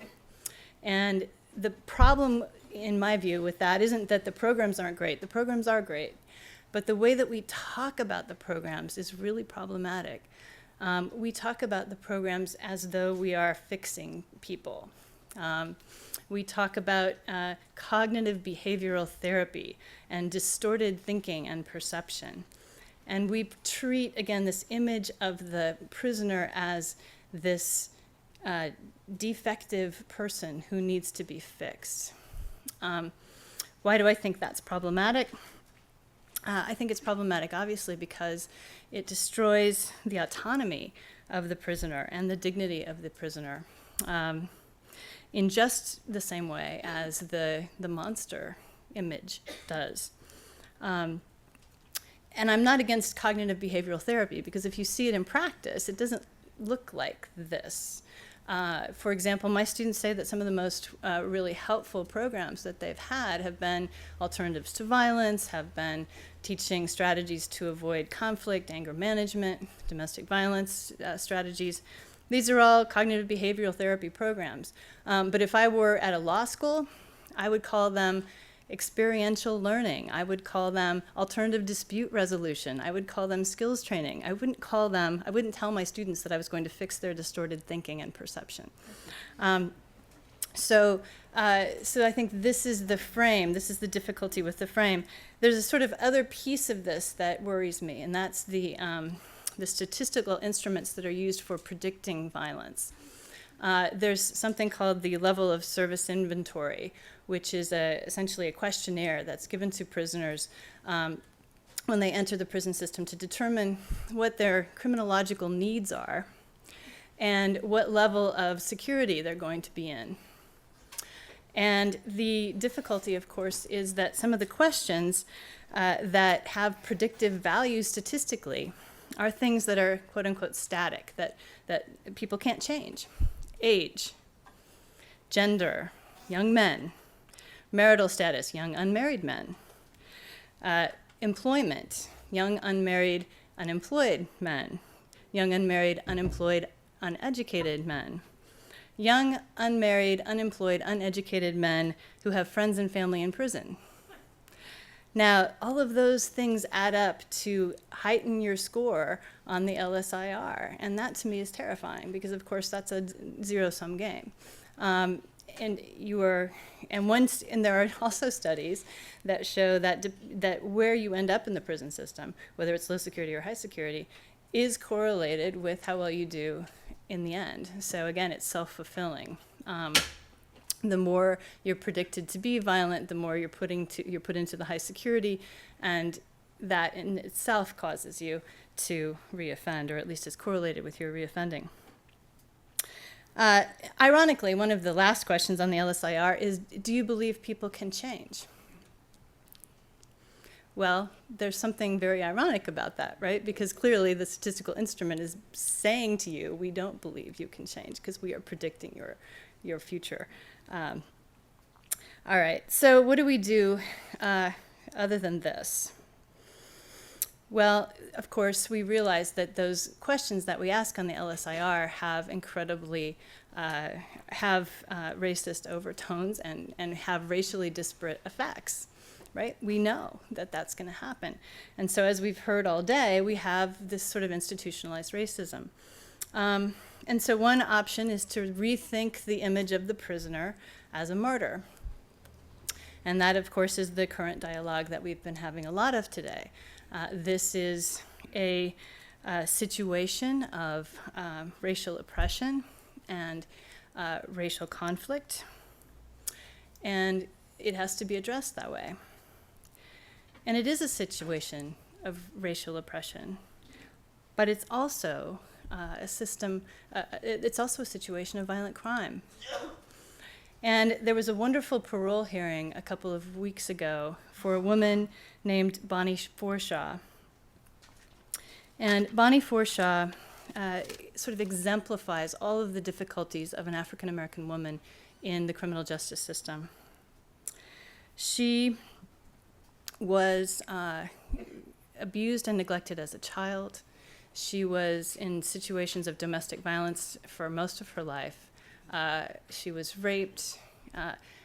And the problem, in my view, with that isn't that the programs aren't great. The programs are great. But the way that we talk about the programs is really problematic. We talk about the programs as though we are fixing people. We talk about cognitive behavioral therapy and distorted thinking and perception. And we treat, again, this image of the prisoner as this defective person who needs to be fixed. Why do I think that's problematic? I think it's problematic, obviously, because it destroys the autonomy of the prisoner and the dignity of the prisoner in just the same way as the monster image does. And I'm not against cognitive behavioral therapy, because if you see it in practice, it doesn't look like this. For example, my students say that some of the most really helpful programs that they've had have been alternatives to violence, have been teaching strategies to avoid conflict, anger management, domestic violence strategies. These are all cognitive behavioral therapy programs. But if I were at a law school, I would call them experiential learning. I would call them alternative dispute resolution. I would call them skills training. I wouldn't tell my students that I was going to fix their distorted thinking and perception. So I think this is the frame. This is the difficulty with the frame. There's a sort of other piece of this that worries me, and that's the statistical instruments that are used for predicting violence. There's something called the level of service inventory, which is essentially a questionnaire that's given to prisoners when they enter the prison system to determine what their criminological needs are and what level of security they're going to be in. And the difficulty, of course, is that some of the questions that have predictive value statistically are things that are quote-unquote static, that people can't change. Age, gender, young men, marital status, young unmarried men, employment, young unmarried unemployed men, young unmarried unemployed uneducated men, young unmarried unemployed uneducated men who have friends and family in prison. Now, all of those things add up to heighten your score on the LSIR, and that to me is terrifying because, of course, that's a zero-sum game. And there are also studies that show that where you end up in the prison system, whether it's low security or high security, is correlated with how well you do in the end. So again, it's self-fulfilling. the more you're predicted to be violent, the more you're put into the high security, and that in itself causes you to reoffend, or at least is correlated with your reoffending. Ironically, one of the last questions on the LSIR is, do you believe people can change? Well, there's something very ironic about that, right? Because clearly the statistical instrument is saying to you, we don't believe you can change because we are predicting your future. All right, so what do we do other than this? Well, of course, we realize that those questions that we ask on the LSIR have incredibly racist overtones and have racially disparate effects, right? We know that that's going to happen. And so as we've heard all day, we have this sort of institutionalized racism. And so one option is to rethink the image of the prisoner as a martyr. And that, of course, is the current dialogue that we've been having a lot of today. This is a situation of racial oppression and racial conflict, and it has to be addressed that way. And it is a situation of racial oppression, but it's also it's also a situation of violent crime. And there was a wonderful parole hearing a couple of weeks ago for a woman named Bonnie Forshaw. And Bonnie Forshaw sort of exemplifies all of the difficulties of an African American woman in the criminal justice system. She was abused and neglected as a child. She was in situations of domestic violence for most of her life. She was raped,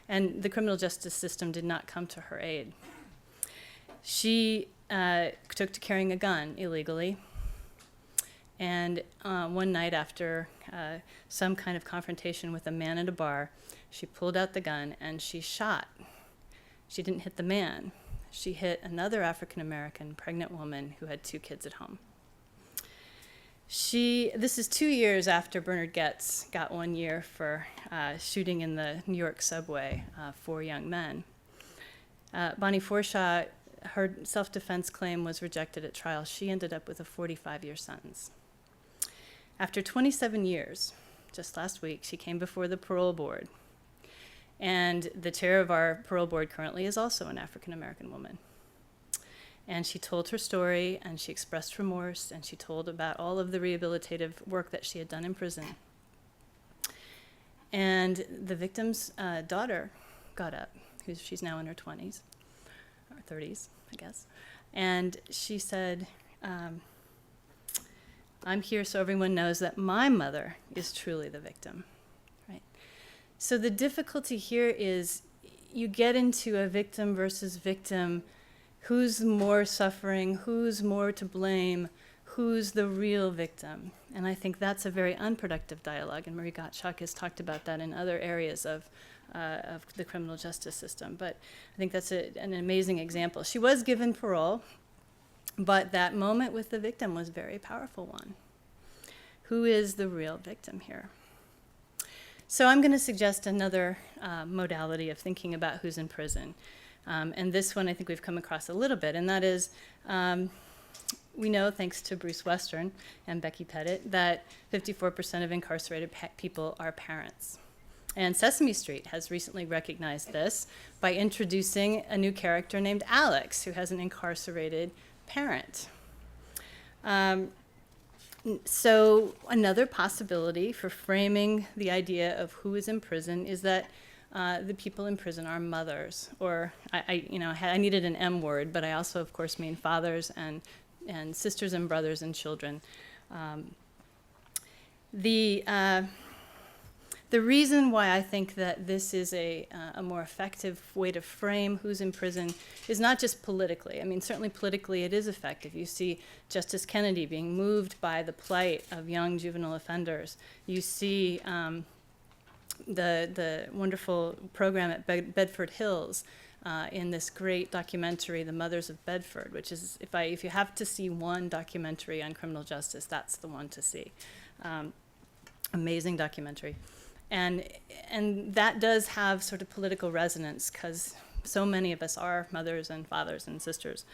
and the criminal justice system did not come to her aid. She took to carrying a gun illegally, and one night after some kind of confrontation with a man at a bar, she pulled out the gun and she shot. She didn't hit the man. She hit another African-American pregnant woman who had 2 kids at home. This is 2 years after Bernard Goetz got 1 year for shooting in the New York subway 4 young men. Bonnie Forshaw, her self-defense claim was rejected at trial. She ended up with a 45-year sentence. After 27 years, just last week, she came before the parole board. And the chair of our parole board currently is also an African-American woman. And she told her story, and she expressed remorse, and she told about all of the rehabilitative work that she had done in prison. And the victim's daughter got up, she's now in her 20s, or 30s, I guess. And she said, I'm here so everyone knows that my mother is truly the victim, right? So the difficulty here is you get into a victim versus victim. Who's more suffering? Who's more to blame? Who's the real victim? And I think that's a very unproductive dialogue, and Marie Gottschalk has talked about that in other areas of the criminal justice system. But I think that's an amazing example. She was given parole, but that moment with the victim was a very powerful one. Who is the real victim here? So I'm going to suggest another modality of thinking about who's in prison. And this one I think we've come across a little bit, and that is we know, thanks to Bruce Western and Becky Pettit, that 54% of incarcerated people are parents. And Sesame Street has recently recognized this by introducing a new character named Alex, who has an incarcerated parent. So another possibility for framing the idea of who is in prison is that the people in prison are mothers, or I needed an M word, but I also, of course, mean fathers and sisters and brothers and children. The reason why I think that this is a more effective way to frame who's in prison is not just politically. I mean, certainly politically it is effective. You see Justice Kennedy being moved by the plight of young juvenile offenders. You see the wonderful program at Bedford Hills in this great documentary, The Mothers of Bedford, which is, if you have to see one documentary on criminal justice, that's the one to see. Amazing documentary. And that does have sort of political resonance because so many of us are mothers and fathers and sisters.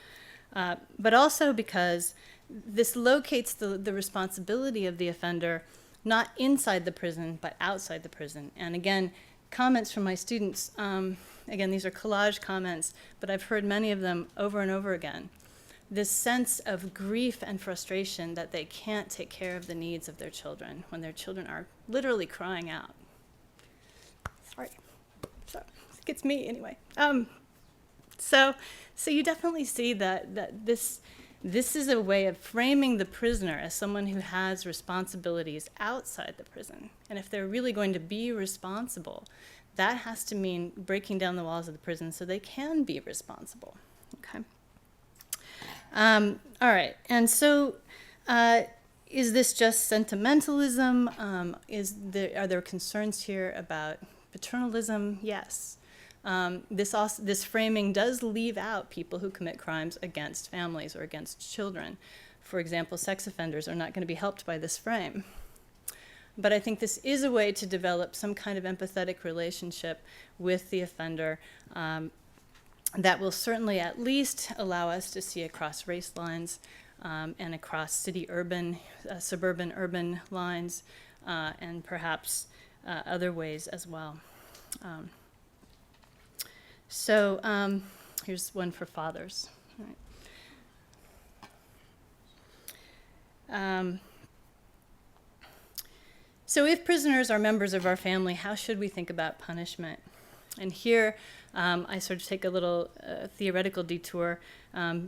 But also because this locates the responsibility of the offender not inside the prison, but outside the prison. And again, comments from my students, again, these are collage comments, but I've heard many of them over and over again. This sense of grief and frustration that they can't take care of the needs of their children when their children are literally crying out. Sorry, so it gets me anyway. So you definitely see that this is a way of framing the prisoner as someone who has responsibilities outside the prison. And if they're really going to be responsible, that has to mean breaking down the walls of the prison so they can be responsible. Okay. All right. And so, is this just sentimentalism? Are there concerns here about paternalism? Yes. This framing does leave out people who commit crimes against families or against children. For example, sex offenders are not going to be helped by this frame. But I think this is a way to develop some kind of empathetic relationship with the offender that will certainly at least allow us to see across race lines and across city-urban, suburban-urban lines, and perhaps other ways as well. So here's one for fathers. All right. So if prisoners are members of our family, how should we think about punishment? And here I sort of take a little theoretical detour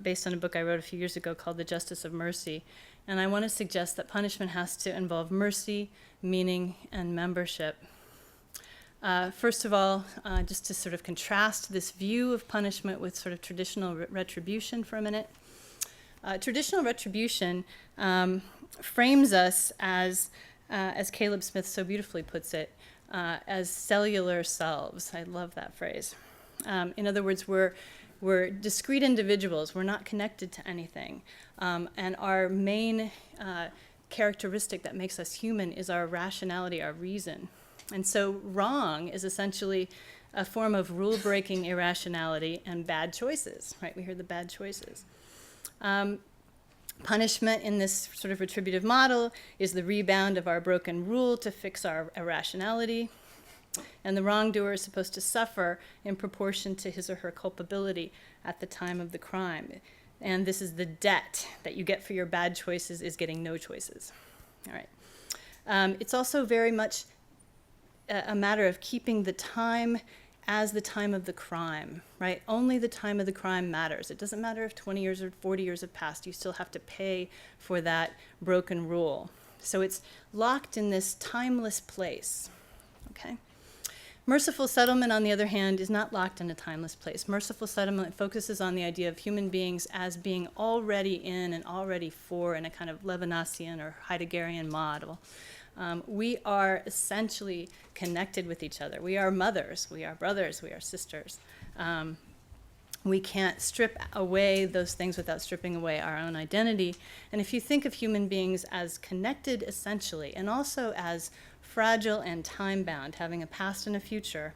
based on a book I wrote a few years ago called The Justice of Mercy. And I want to suggest that punishment has to involve mercy, meaning, and membership. First of all, just to sort of contrast this view of punishment with sort of traditional retribution for a minute. Traditional retribution frames us as Caleb Smith so beautifully puts it, as cellular selves. I love that phrase. In other words, we're discrete individuals. We're not connected to anything. And our main characteristic that makes us human is our rationality, our reason. And so wrong is essentially a form of rule-breaking irrationality and bad choices, right? We hear the bad choices. Punishment in this sort of retributive model is the rebound of our broken rule to fix our irrationality. And the wrongdoer is supposed to suffer in proportion to his or her culpability at the time of the crime. And this is the debt that you get for your bad choices is getting no choices. All right. It's also very much a matter of keeping the time as the time of the crime, right? Only the time of the crime matters. It doesn't matter if 20 years or 40 years have passed, you still have to pay for that broken rule. So it's locked in this timeless place, okay? Merciful settlement, on the other hand, is not locked in a timeless place. Merciful settlement focuses on the idea of human beings as being already in and already for in a kind of Levinasian or Heideggerian model. We are essentially connected with each other. We are mothers, we are brothers, we are sisters. We can't strip away those things without stripping away our own identity. And if you think of human beings as connected essentially, and also as fragile and time-bound, having a past and a future,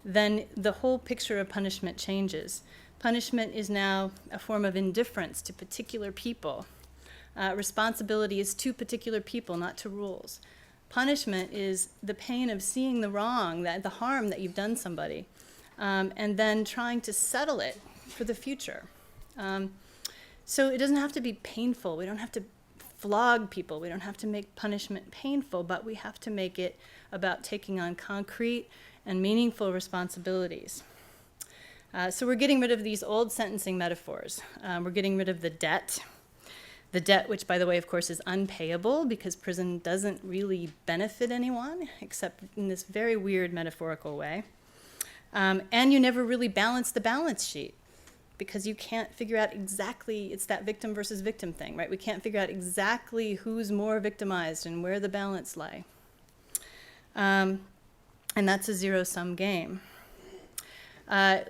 then the whole picture of punishment changes. Punishment is now a form of indifference to particular people. Responsibility is to particular people, not to rules. Punishment is the pain of seeing the wrong, the harm that you've done somebody, and then trying to settle it for the future. So it doesn't have to be painful. We don't have to flog people. We don't have to make punishment painful, but we have to make it about taking on concrete and meaningful responsibilities. So we're getting rid of these old sentencing metaphors. We're getting rid of the debt, which, by the way, of course, is unpayable because prison doesn't really benefit anyone except in this very weird metaphorical way. And you never really balance the balance sheet because you can't figure out exactly, it's that victim versus victim thing, right? We can't figure out exactly who's more victimized and where the balance lie. And that's a zero-sum game.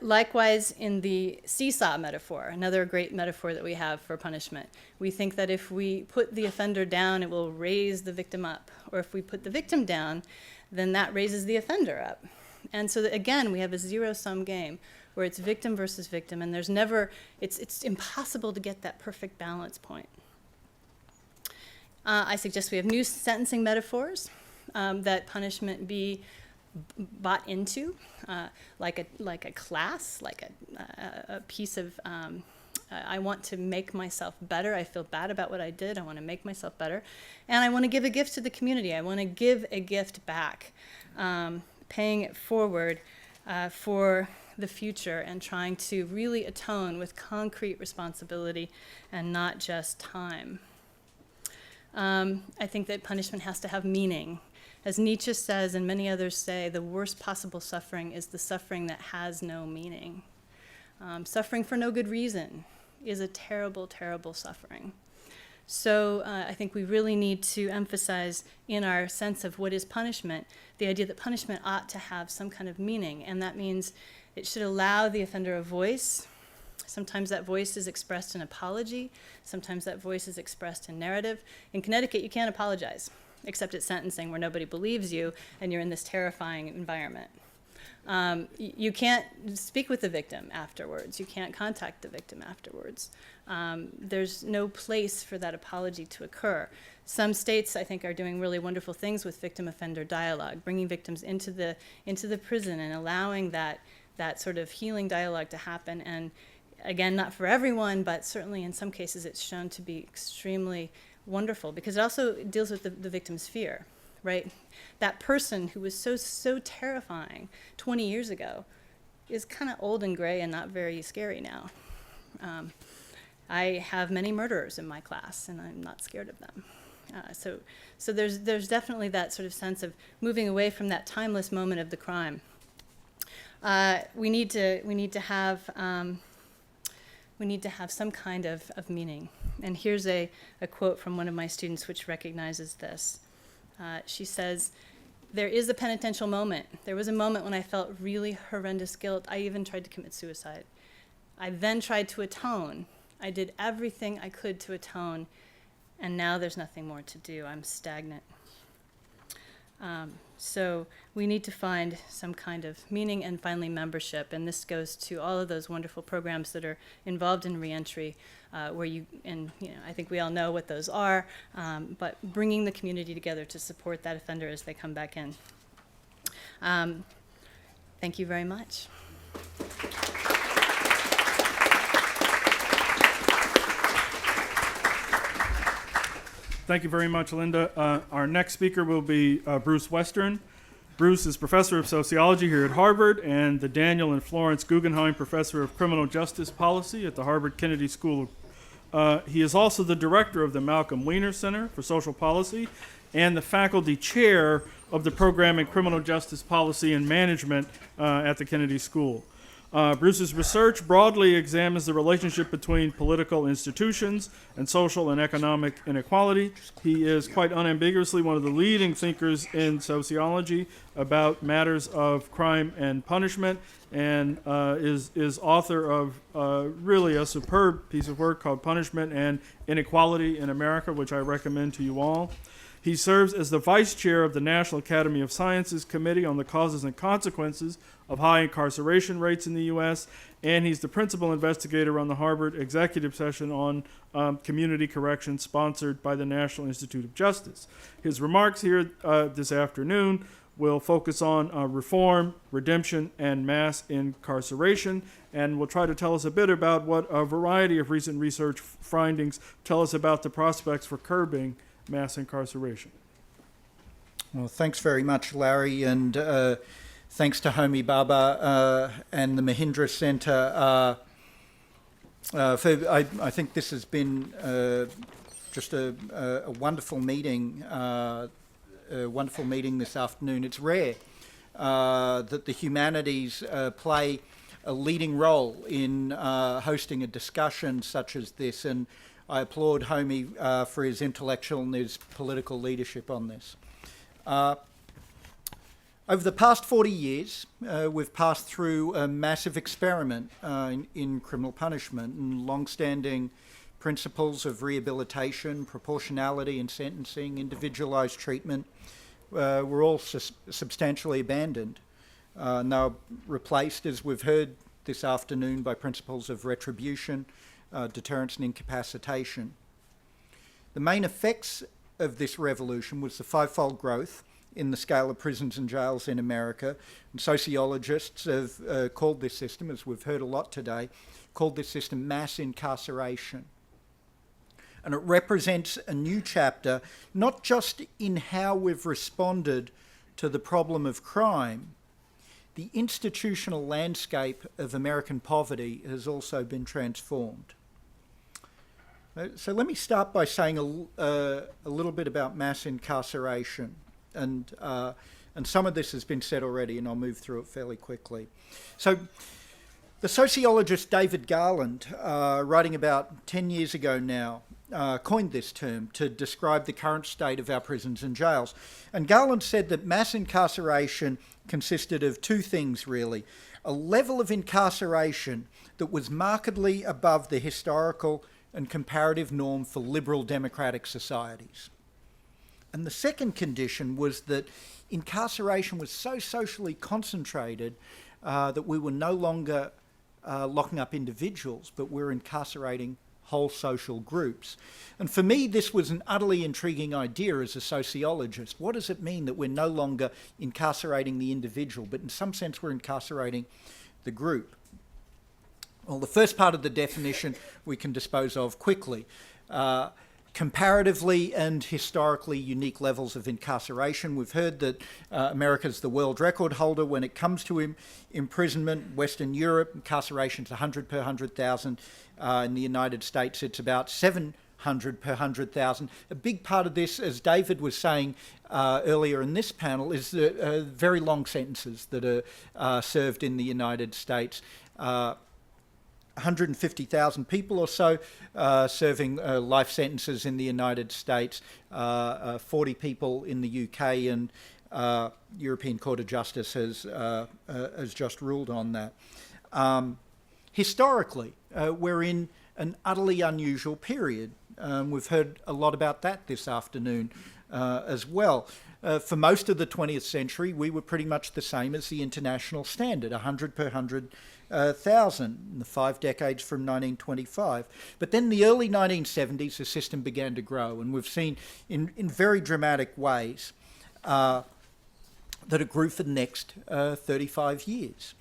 Likewise, in the seesaw metaphor, another great metaphor that we have for punishment, we think that if we put the offender down, it will raise the victim up. Or if we put the victim down, then that raises the offender up. And so that, again, we have a zero-sum game where it's victim versus victim, and there's never, it's impossible to get that perfect balance point. I suggest we have new sentencing metaphors, that punishment be bought into, like a class, like a piece of, I want to make myself better. I feel bad about what I did. I want to make myself better. And I want to give a gift to the community. I want to give a gift back, paying it forward for the future and trying to really atone with concrete responsibility and not just time. I think that punishment has to have meaning. As Nietzsche says, and many others say, the worst possible suffering is the suffering that has no meaning. Suffering for no good reason is a terrible, terrible suffering. So I think we really need to emphasize in our sense of what is punishment, the idea that punishment ought to have some kind of meaning, and that means it should allow the offender a voice. Sometimes that voice is expressed in apology. Sometimes that voice is expressed in narrative. In Connecticut, you can't apologize, except at sentencing where nobody believes you and you're in this terrifying environment. You can't speak with the victim afterwards. You can't contact the victim afterwards. There's no place for that apology to occur. Some states, I think, are doing really wonderful things with victim-offender dialogue, bringing victims into the prison and allowing that sort of healing dialogue to happen. And again, not for everyone, but certainly in some cases it's shown to be extremely wonderful because it also deals with the victim's fear, right? That person who was so terrifying 20 years ago is kind of old and gray and not very scary now. I have many murderers in my class and I'm not scared of them. So there's definitely that sort of sense of moving away from that timeless moment of the crime. We need to have some kind of meaning. And here's a quote from one of my students which recognizes this. She says, "There is a penitential moment. There was a moment when I felt really horrendous guilt. I even tried to commit suicide. I then tried to atone. I did everything I could to atone, and now there's nothing more to do. I'm stagnant." So we need to find some kind of meaning and finally membership, and this goes to all of those wonderful programs that are involved in reentry, where I think we all know what those are, but bringing the community together to support that offender as they come back in. Thank you very much. Thank you very much, Linda. Our next speaker will be Bruce Western. Bruce is professor of sociology here at Harvard and the Daniel and Florence Guggenheim Professor of Criminal Justice Policy at the Harvard Kennedy School. He is also the director of the Malcolm Weiner Center for Social Policy and the faculty chair of the program in Criminal Justice Policy and Management at the Kennedy School. Bruce's research broadly examines the relationship between political institutions and social and economic inequality. He is quite unambiguously one of the leading thinkers in sociology about matters of crime and punishment, and is author of really a superb piece of work called Punishment and Inequality in America, which I recommend to you all. He serves as the vice chair of the National Academy of Sciences Committee on the Causes and Consequences of High Incarceration Rates in the U.S., and he's the principal investigator on the Harvard executive session on community corrections sponsored by the National Institute of Justice. His remarks here this afternoon will focus on reform, redemption, and mass incarceration, and will try to tell us a bit about what a variety of recent research findings tell us about the prospects for curbing mass incarceration. Well, thanks very much, Larry, and thanks to Homi Baba and the Mahindra Center. I think this has been just a wonderful meeting. This afternoon. It's rare that the humanities play a leading role in hosting a discussion such as this, and I applaud Homi for his intellectual and his political leadership on this. Over the past 40 years, we've passed through a massive experiment in criminal punishment, and long-standing principles of rehabilitation, proportionality in sentencing, individualised treatment were all substantially abandoned. Now replaced, as we've heard this afternoon, by principles of retribution, deterrence and incapacitation. The main effects of this revolution was the fivefold growth in the scale of prisons and jails in America. And sociologists have called this system, as we've heard a lot today, called this system mass incarceration. And it represents a new chapter, not just in how we've responded to the problem of crime. The institutional landscape of American poverty has also been transformed. So let me start by saying a little bit about mass incarceration. And some of this has been said already, and I'll move through it fairly quickly. So the sociologist David Garland, writing about 10 years ago now, coined this term to describe the current state of our prisons and jails. And Garland said that mass incarceration consisted of two things, really. A level of incarceration that was markedly above the historical and comparative norm for liberal democratic societies. And the second condition was that incarceration was so socially concentrated that we were no longer locking up individuals, but we're incarcerating whole social groups. And for me, this was an utterly intriguing idea as a sociologist. What does it mean that we're no longer incarcerating the individual, but in some sense we're incarcerating the group? Well, the first part of the definition we can dispose of quickly. Comparatively and historically unique levels of incarceration. We've heard that America's the world record holder when it comes to imprisonment. Western Europe, incarceration's 100 per 100,000. In the United States, it's about 700 per 100,000. A big part of this, as David was saying earlier in this panel, is the very long sentences that are served in the United States. 150,000 people or so serving life sentences in the United States, 40 people in the UK, and European Court of Justice has just ruled on that. Historically, we're in an utterly unusual period. We've heard a lot about that this afternoon as well. For most of the 20th century, we were pretty much the same as the international standard, 100 per 100,000 in the 5 decades from 1925. But then in the early 1970s, the system began to grow, and we've seen in very dramatic ways that it grew for the next 35 years.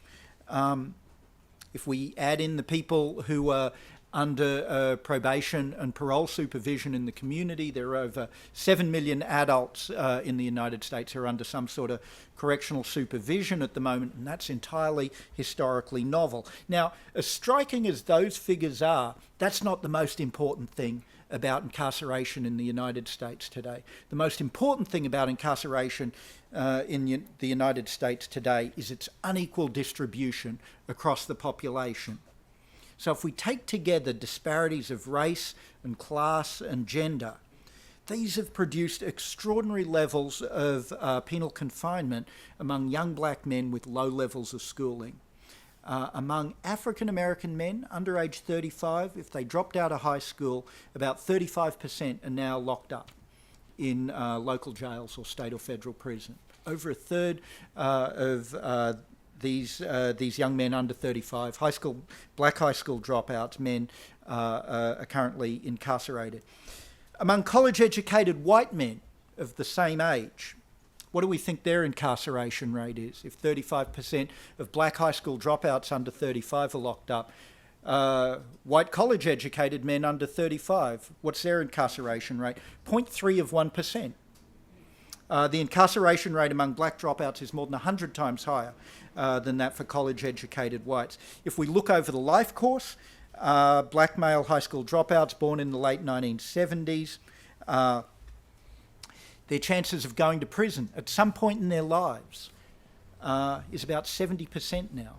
If we add in the people who are under probation and parole supervision in the community, there are over 7 million adults in the United States who are under some sort of correctional supervision at the moment, and that's entirely historically novel. Now, as striking as those figures are, that's not the most important thing about incarceration in the United States today. The most important thing about incarceration in the United States today is its unequal distribution across the population. So if we take together disparities of race and class and gender, these have produced extraordinary levels of penal confinement among young black men with low levels of schooling. Among African American men under age 35, if they dropped out of high school, about 35% are now locked up in local jails or state or federal prison. Over a third of these young men under 35, black high school dropouts, men, are currently incarcerated. Among college-educated white men of the same age, what do we think their incarceration rate is? If 35% of black high school dropouts under 35 are locked up, white college-educated men under 35, what's their incarceration rate? 0.3 of 1%. The incarceration rate among black dropouts is more than 100 times higher than that for college-educated whites. If we look over the life course, black male high school dropouts born in the late 1970s, their chances of going to prison at some point in their lives is about 70% now.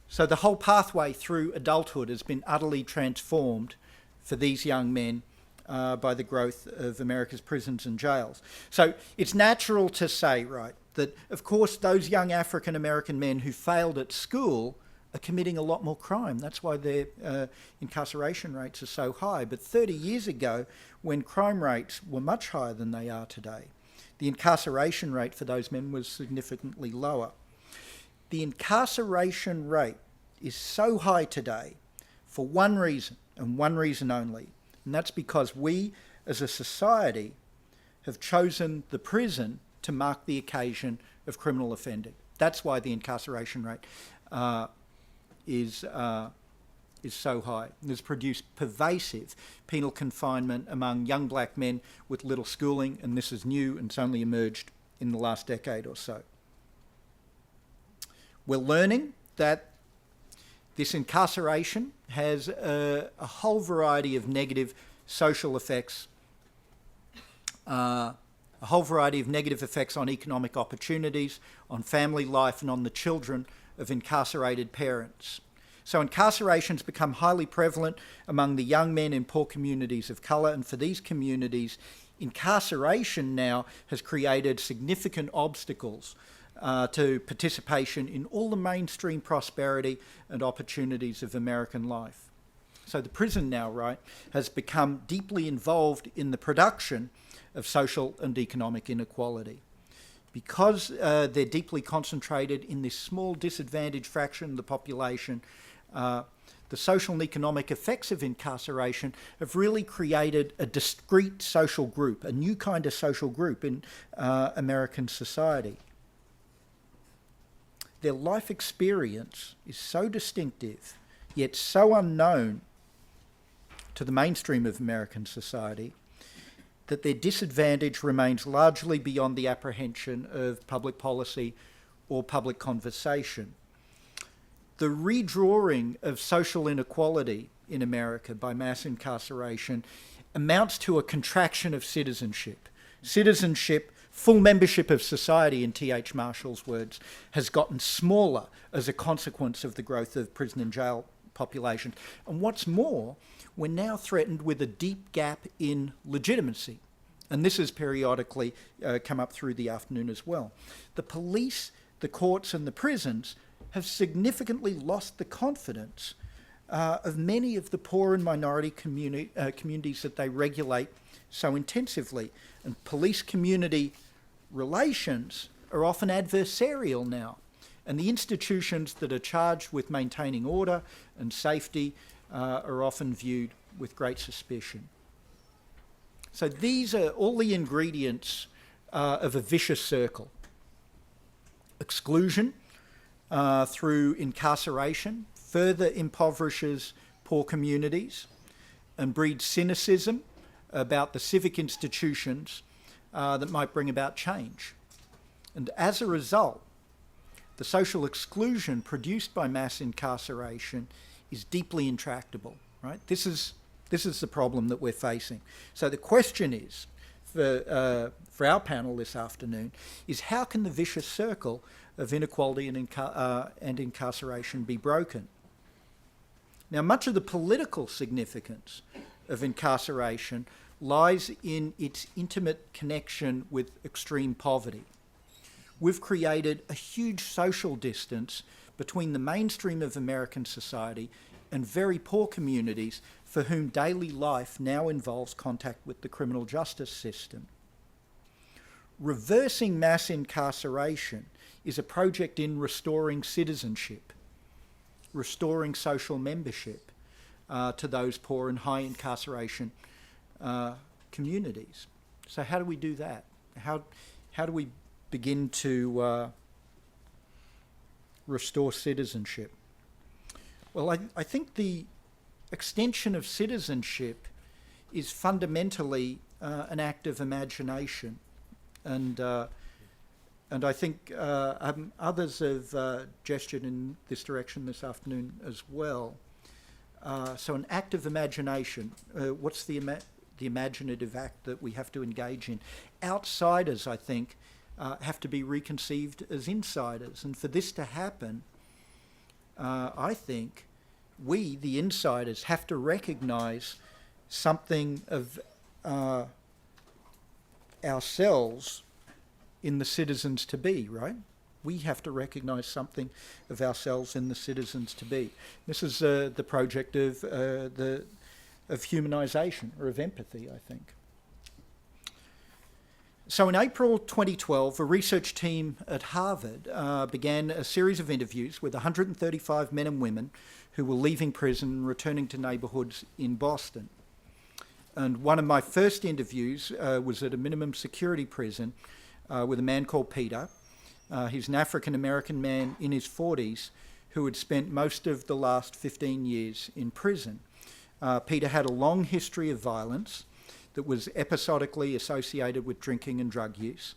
So the whole pathway through adulthood has been utterly transformed for these young men by the growth of America's prisons and jails. So it's natural to say, right, that of course those young African American men who failed at school are committing a lot more crime. That's why their incarceration rates are so high. But 30 years ago, when crime rates were much higher than they are today, the incarceration rate for those men was significantly lower. The incarceration rate is so high today for one reason, and one reason only, and that's because we, as a society, have chosen the prison to mark the occasion of criminal offending. That's why the incarceration rate is so high. It has produced pervasive penal confinement among young black men with little schooling, and this is new and it's only emerged in the last decade or so. We're learning that this incarceration has a whole variety of negative social effects, a whole variety of negative effects on economic opportunities, on family life, and on the children of incarcerated parents. So incarceration's become highly prevalent among the young men in poor communities of colour, and for these communities, incarceration now has created significant obstacles to participation in all the mainstream prosperity and opportunities of American life. So the prison now, right, has become deeply involved in the production of social and economic inequality. Because they're deeply concentrated in this small disadvantaged fraction of the population, the social and economic effects of incarceration have really created a discrete social group, a new kind of social group in American society. Their life experience is so distinctive, yet so unknown to the mainstream of American society, that their disadvantage remains largely beyond the apprehension of public policy or public conversation. The redrawing of social inequality in America by mass incarceration amounts to a contraction of citizenship. Citizenship, full membership of society, in T.H. Marshall's words, has gotten smaller as a consequence of the growth of prison and jail populations. And what's more, we're now threatened with a deep gap in legitimacy. And this has periodically come up through the afternoon as well. The police, the courts and the prisons have significantly lost the confidence of many of the poor and minority communities that they regulate so intensively. And police-community relations are often adversarial now. And the institutions that are charged with maintaining order and safety are often viewed with great suspicion. So these are all the ingredients of a vicious circle. Exclusion through incarceration further impoverishes poor communities and breeds cynicism about the civic institutions that might bring about change. And as a result, the social exclusion produced by mass incarceration is deeply intractable, right? This is the problem that we're facing. So the question is, for our panel this afternoon, is how can the vicious circle of inequality and incarceration be broken? Now, much of the political significance of incarceration lies in its intimate connection with extreme poverty. We've created a huge social distance between the mainstream of American society and very poor communities for whom daily life now involves contact with the criminal justice system. Reversing mass incarceration is a project in restoring citizenship, restoring social membership to those poor and high incarceration communities. So how do we do that? How do we begin to restore citizenship? Well, I think the extension of citizenship is fundamentally an act of imagination, and I think others have gestured in this direction this afternoon as well. So an act of imagination, what's the imaginative act that we have to engage in? Outsiders, I think, have to be reconceived as insiders, and for this to happen, I think we, the insiders, have to recognise something of ourselves in the citizens to be, right? We have to recognise something of ourselves in the citizens to be. This is the project of humanisation, or of empathy, I think. So in April 2012, a research team at Harvard began a series of interviews with 135 men and women who were leaving prison and returning to neighbourhoods in Boston. And one of my first interviews was at a minimum security prison with a man called Peter. He's an African-American man in his 40s who had spent most of the last 15 years in prison. Peter had a long history of violence that was episodically associated with drinking and drug use.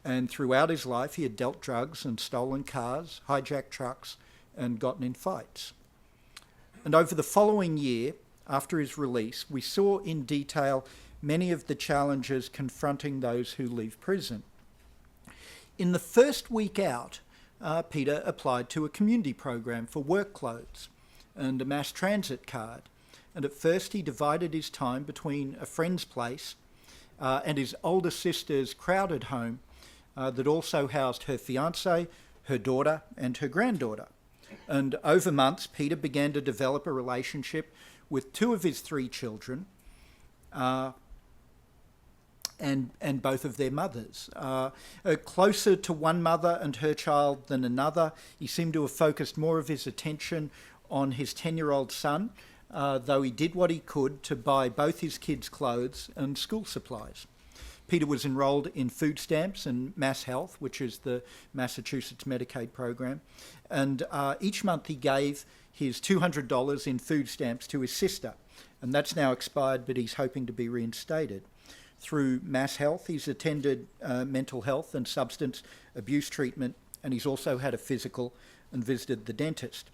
And throughout his life, he had dealt drugs and stolen cars, hijacked trucks, and gotten in fights. And over the following year, after his release, we saw in detail many of the challenges confronting those who leave prison. In the first week out, Peter applied to a community program for work clothes and a mass transit card. And at first he divided his time between a friend's place and his older sister's crowded home that also housed her fiancé, her daughter and her granddaughter. And over months, Peter began to develop a relationship with two of his three children and both of their mothers. Closer to one mother and her child than another, he seemed to have focused more of his attention on his 10-year-old son, though he did what he could to buy both his kids' clothes and school supplies. Peter was enrolled in food stamps and Mass Health, which is the Massachusetts Medicaid program, and each month he gave his $200 in food stamps to his sister, and that's now expired, but he's hoping to be reinstated. Through Mass Health, he's attended mental health and substance abuse treatment, and he's also had a physical and visited the dentist.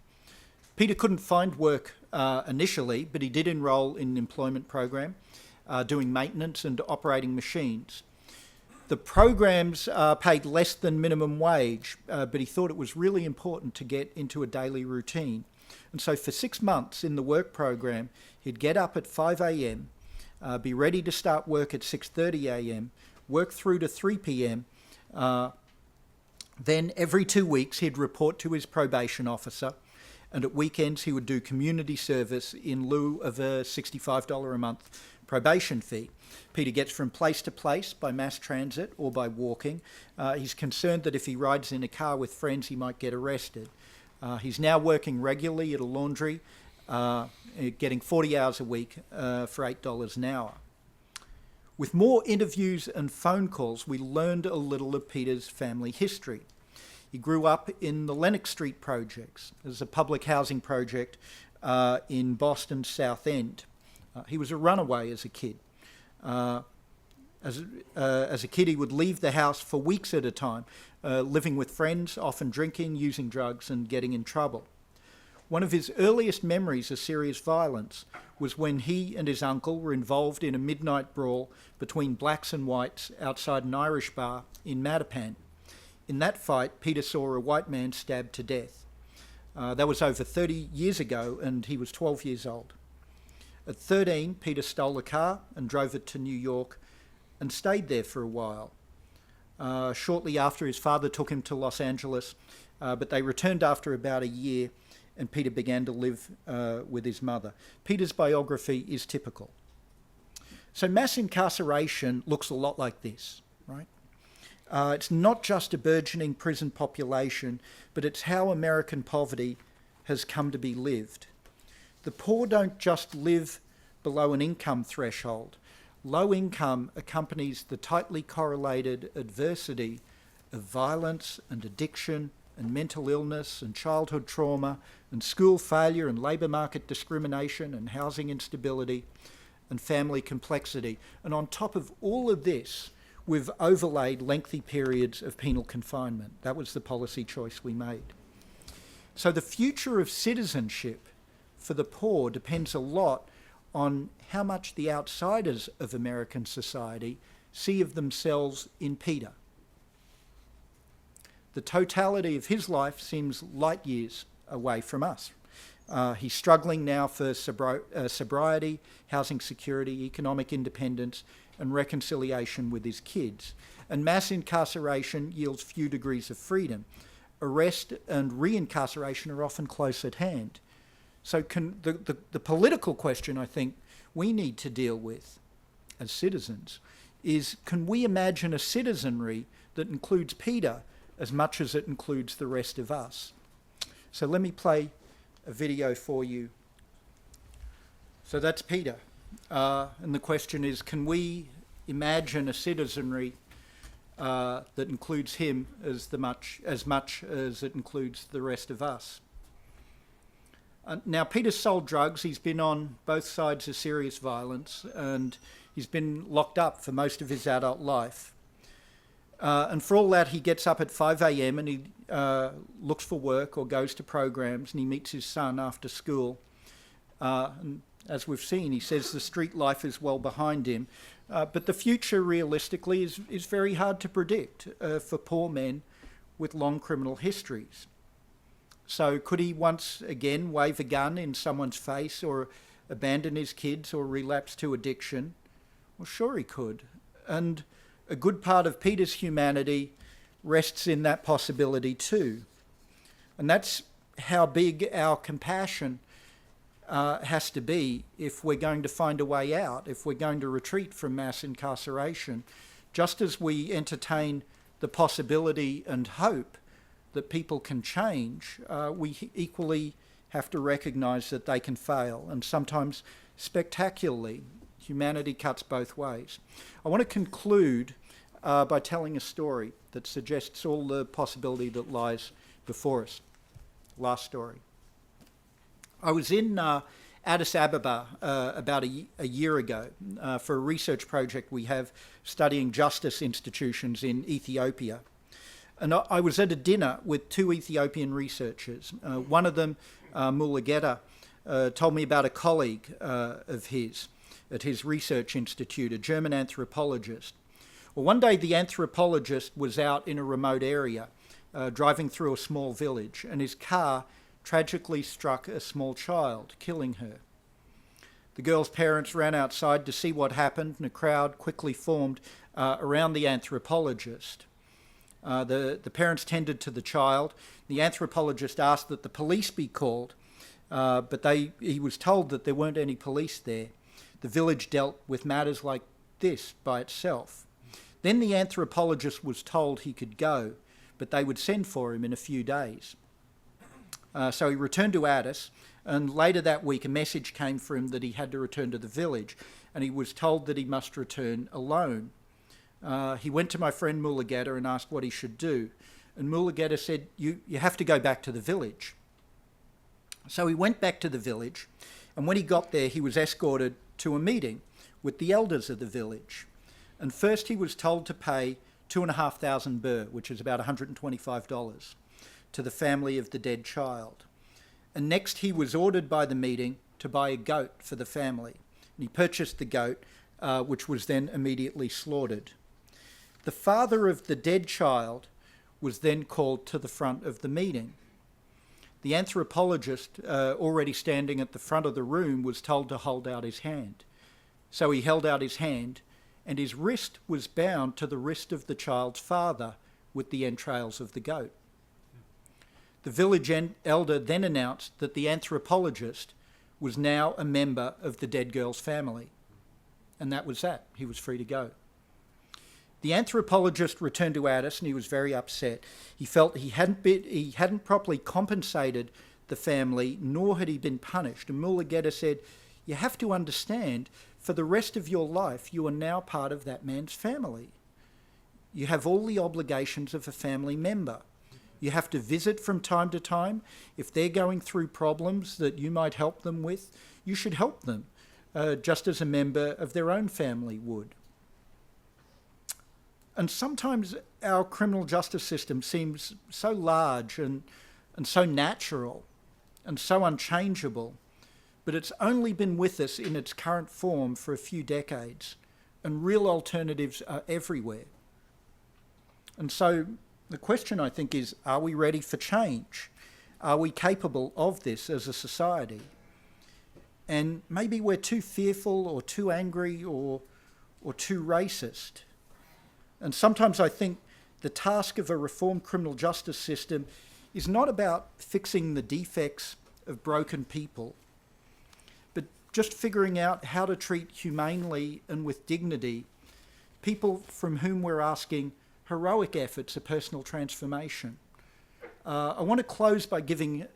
Peter couldn't find work initially, but he did enrol in an employment program, doing maintenance and operating machines. The programs paid less than minimum wage, but he thought it was really important to get into a daily routine. And so for 6 months in the work program, he'd get up at 5 a.m., be ready to start work at 6:30 a.m., work through to 3 p.m., then every 2 weeks he'd report to his probation officer, and at weekends he would do community service in lieu of a $65 a month probation fee. Peter gets from place to place by mass transit or by walking. He's concerned that if he rides in a car with friends, he might get arrested. He's now working regularly at a laundry, getting 40 hours a week for $8 an hour. With more interviews and phone calls, we learned a little of Peter's family history. He grew up in the Lenox Street projects. There's a public housing project in Boston's South End. He was a runaway as a kid. As a kid, he would leave the house for weeks at a time, living with friends, often drinking, using drugs, and getting in trouble. One of his earliest memories of serious violence was when he and his uncle were involved in a midnight brawl between blacks and whites outside an Irish bar in Mattapan. In that fight, Peter saw a white man stabbed to death. That was over 30 years ago, and he was 12 years old. At 13, Peter stole a car and drove it to New York and stayed there for a while. Shortly after, his father took him to Los Angeles, but they returned after about a year, and Peter began to live with his mother. Peter's biography is typical. So mass incarceration looks a lot like this, right? It's not just a burgeoning prison population, but it's how American poverty has come to be lived. The poor don't just live below an income threshold. Low income accompanies the tightly correlated adversity of violence and addiction and mental illness and childhood trauma and school failure and labour market discrimination and housing instability and family complexity. And on top of all of this, we've overlaid lengthy periods of penal confinement. That was the policy choice we made. So the future of citizenship for the poor depends a lot on how much the outsiders of American society see of themselves in Peter. The totality of his life seems light years away from us. He's struggling now for sobriety, housing security, economic independence, and reconciliation with his kids. And mass incarceration yields few degrees of freedom. Arrest and reincarceration are often close at hand. So the political question I think we need to deal with as citizens is, can we imagine a citizenry that includes Peter as much as it includes the rest of us? So let me play a video for you. So that's Peter. And the question is, can we imagine a citizenry that includes him as much as it includes the rest of us? Now, Peter's sold drugs. He's been on both sides of serious violence, and he's been locked up for most of his adult life. And for all that, he gets up at 5 a.m. and he looks for work or goes to programs, and he meets his son after school. And as we've seen, he says the street life is well behind him. But the future, realistically, is very hard to predict for poor men with long criminal histories. So could he once again wave a gun in someone's face, or abandon his kids, or relapse to addiction? Well, sure he could. And a good part of Peter's humanity rests in that possibility too. And that's how big our compassion has to be if we're going to find a way out, if we're going to retreat from mass incarceration. Just as we entertain the possibility and hope that people can change, we equally have to recognise that they can fail, and sometimes spectacularly. Humanity cuts both ways. I want to conclude by telling a story that suggests all the possibility that lies before us. Last story. I was in Addis Ababa about a year ago for a research project we have studying justice institutions in Ethiopia. And I was at a dinner with two Ethiopian researchers. One of them, Mulugeta, told me about a colleague of his at his research institute, a German anthropologist. Well, one day the anthropologist was out in a remote area, driving through a small village, and his car tragically struck a small child, killing her. The girl's parents ran outside to see what happened, and a crowd quickly formed around the anthropologist. The parents tended to the child. The anthropologist asked that the police be called, but he was told that there weren't any police there. The village dealt with matters like this by itself. Then the anthropologist was told he could go, but they would send for him in a few days. So he returned to Addis, and later that week a message came for him that he had to return to the village, and he was told that he must return alone. He went to my friend Mulugeta and asked what he should do. And Mulugeta said, you have to go back to the village. So he went back to the village, and when he got there, he was escorted to a meeting with the elders of the village. And first he was told to pay 2,500 birr, which is about $125, to the family of the dead child. And next he was ordered by the meeting to buy a goat for the family. And he purchased the goat, which was then immediately slaughtered. The father of the dead child was then called to the front of the meeting. The anthropologist, already standing at the front of the room, was told to hold out his hand. So he held out his hand, and his wrist was bound to the wrist of the child's father with the entrails of the goat. The village elder then announced that the anthropologist was now a member of the dead girl's family. And that was that. He was free to go. The anthropologist returned to Addis, and he was very upset. He felt he hadn't properly compensated the family, nor had he been punished. And Mulugeta said, you have to understand, for the rest of your life, you are now part of that man's family. You have all the obligations of a family member. You have to visit from time to time. If they're going through problems that you might help them with, you should help them, just as a member of their own family would. And sometimes our criminal justice system seems so large and so natural and so unchangeable, but it's only been with us in its current form for a few decades, and real alternatives are everywhere. And so the question, I think, is, are we ready for change? Are we capable of this as a society? And maybe we're too fearful or too angry or too racist. And sometimes I think the task of a reformed criminal justice system is not about fixing the defects of broken people, but just figuring out how to treat humanely and with dignity people from whom we're asking heroic efforts of personal transformation. I want to close by giving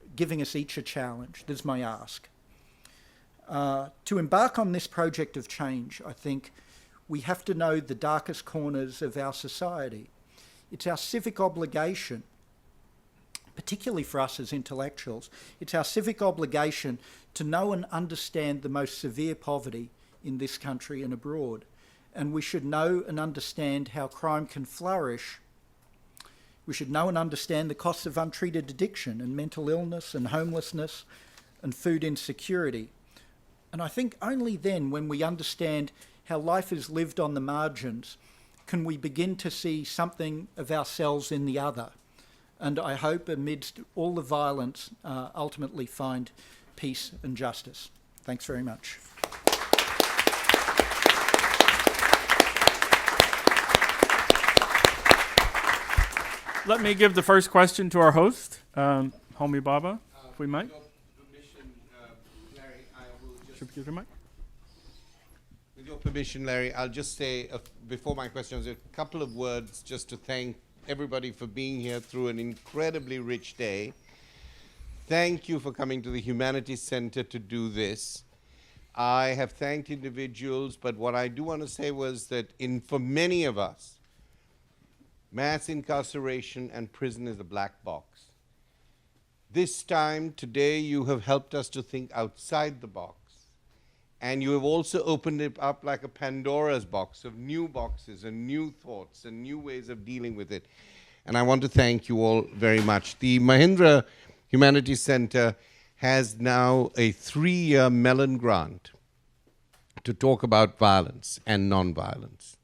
us each a challenge. This is my ask. To embark on this project of change, I think we have to know the darkest corners of our society. It's our civic obligation, particularly for us as intellectuals, it's our civic obligation to know and understand the most severe poverty in this country and abroad. And we should know and understand how crime can flourish. We should know and understand the costs of untreated addiction and mental illness and homelessness and food insecurity. And I think only then, when we understand how life is lived on the margins, can we begin to see something of ourselves in the other. And I hope, amidst all the violence, ultimately find peace and justice. Thanks very much. Let me give the first question to our host, Homi Baba, if we might. Should we mic? With your permission, Larry, I'll just say, before my questions, a couple of words just to thank everybody for being here through an incredibly rich day. Thank you for coming to the Humanities Center to do this. I have thanked individuals, but what I do want to say was that for many of us, mass incarceration and prison is a black box. This time, today, you have helped us to think outside the box. And you have also opened it up like a Pandora's box of new boxes and new thoughts and new ways of dealing with it. And I want to thank you all very much. The Mahindra Humanities Center has now a 3-year Mellon grant to talk about violence and nonviolence.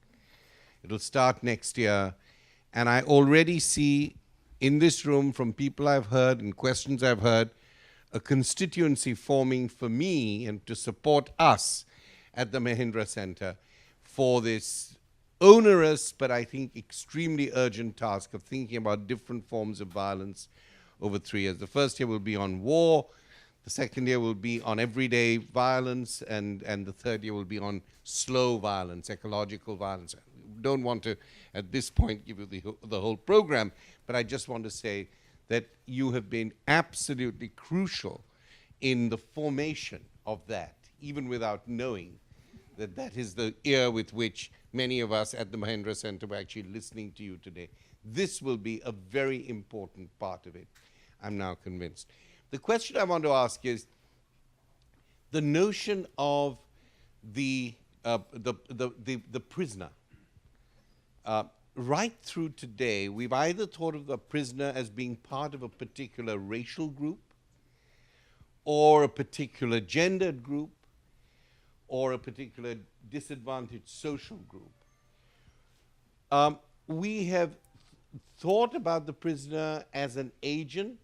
It'll start next year. And I already see in this room, from people I've heard and questions I've heard, a constituency forming for me and to support us at the Mahindra Center for this onerous, but I think extremely urgent task of thinking about different forms of violence over 3 years. The first year will be on war, the second year will be on everyday violence, and the third year will be on slow violence, ecological violence. I don't want to, at this point, give you the whole program, but I just want to say that you have been absolutely crucial in the formation of that, even without knowing that that is the ear with which many of us at the Mahindra Center were actually listening to you today. This will be a very important part of it, I'm now convinced. The question I want to ask is the notion of the prisoner. Right through today, we've either thought of the prisoner as being part of a particular racial group, or a particular gendered group, or a particular disadvantaged social group. We have thought about the prisoner as an agent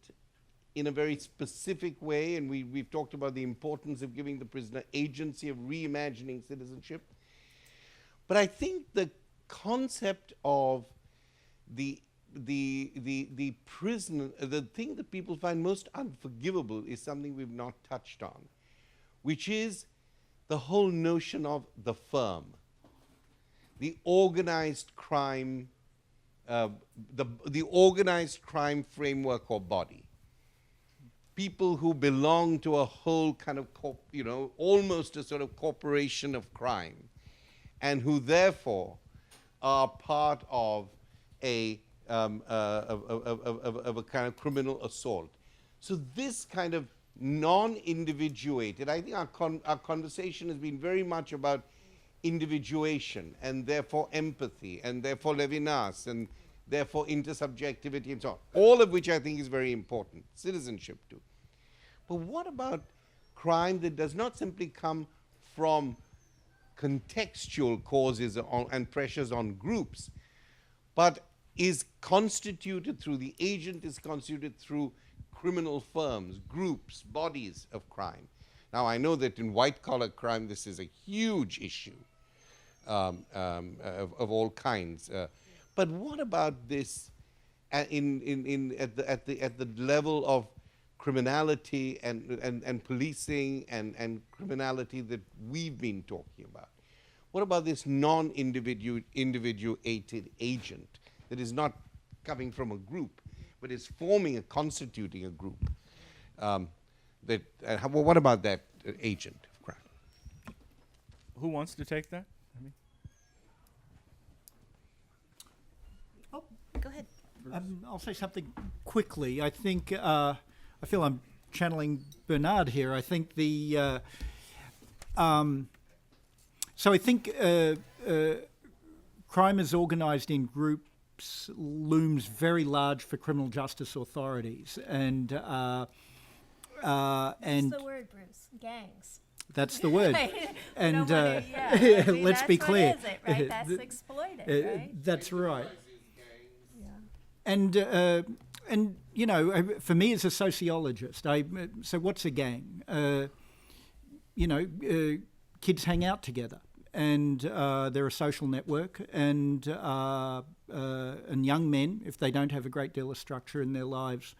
in a very specific way, and we've talked about the importance of giving the prisoner agency, of reimagining citizenship. But I think the concept of the prisoner, the thing that people find most unforgivable is something we've not touched on, which is the whole notion of the firm, the organized crime, the organized crime framework or body. People who belong to a whole kind of, almost a sort of corporation of crime, and who therefore are part of a kind of criminal assault. So this kind of non-individuated, I think our conversation has been very much about individuation, and therefore empathy, and therefore Levinas, and therefore intersubjectivity, and so on. All of which I think is very important. Citizenship too. But what about crime that does not simply come from contextual causes and pressures on groups, but is constituted through, the agent is constituted through criminal firms, groups, bodies of crime. Now, I know that in white-collar crime, this is a huge issue of all kinds. But what about this at the level of criminality and policing and criminality that we've been talking about? What about this non-individuated agent that is not coming from a group, but is constituting a group? What about that agent of crime? Who wants to take that? Go ahead. I'll say something quickly. I think I feel I'm channeling Bernard here. I think so I think crime is organised in groups looms very large for criminal justice authorities, and That's the word, Bruce. Gangs. that's the word. And let's be clear. What is it, right? That's exploited, right? That's right. Yeah. And you know, for me as a sociologist, so what's a gang? Kids hang out together, and they're a social network, and young men, if they don't have a great deal of structure in their lives,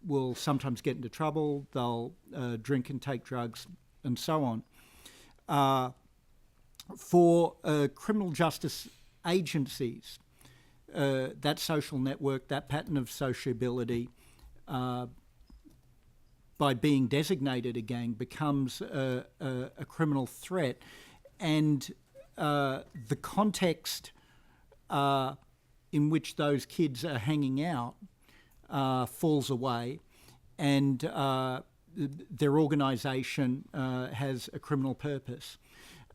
will sometimes get into trouble. They'll drink and take drugs, and so on. For criminal justice agencies, that social network, that pattern of sociability, by being designated a gang, becomes a criminal threat, and the context in which those kids are hanging out falls away, and their organisation has a criminal purpose,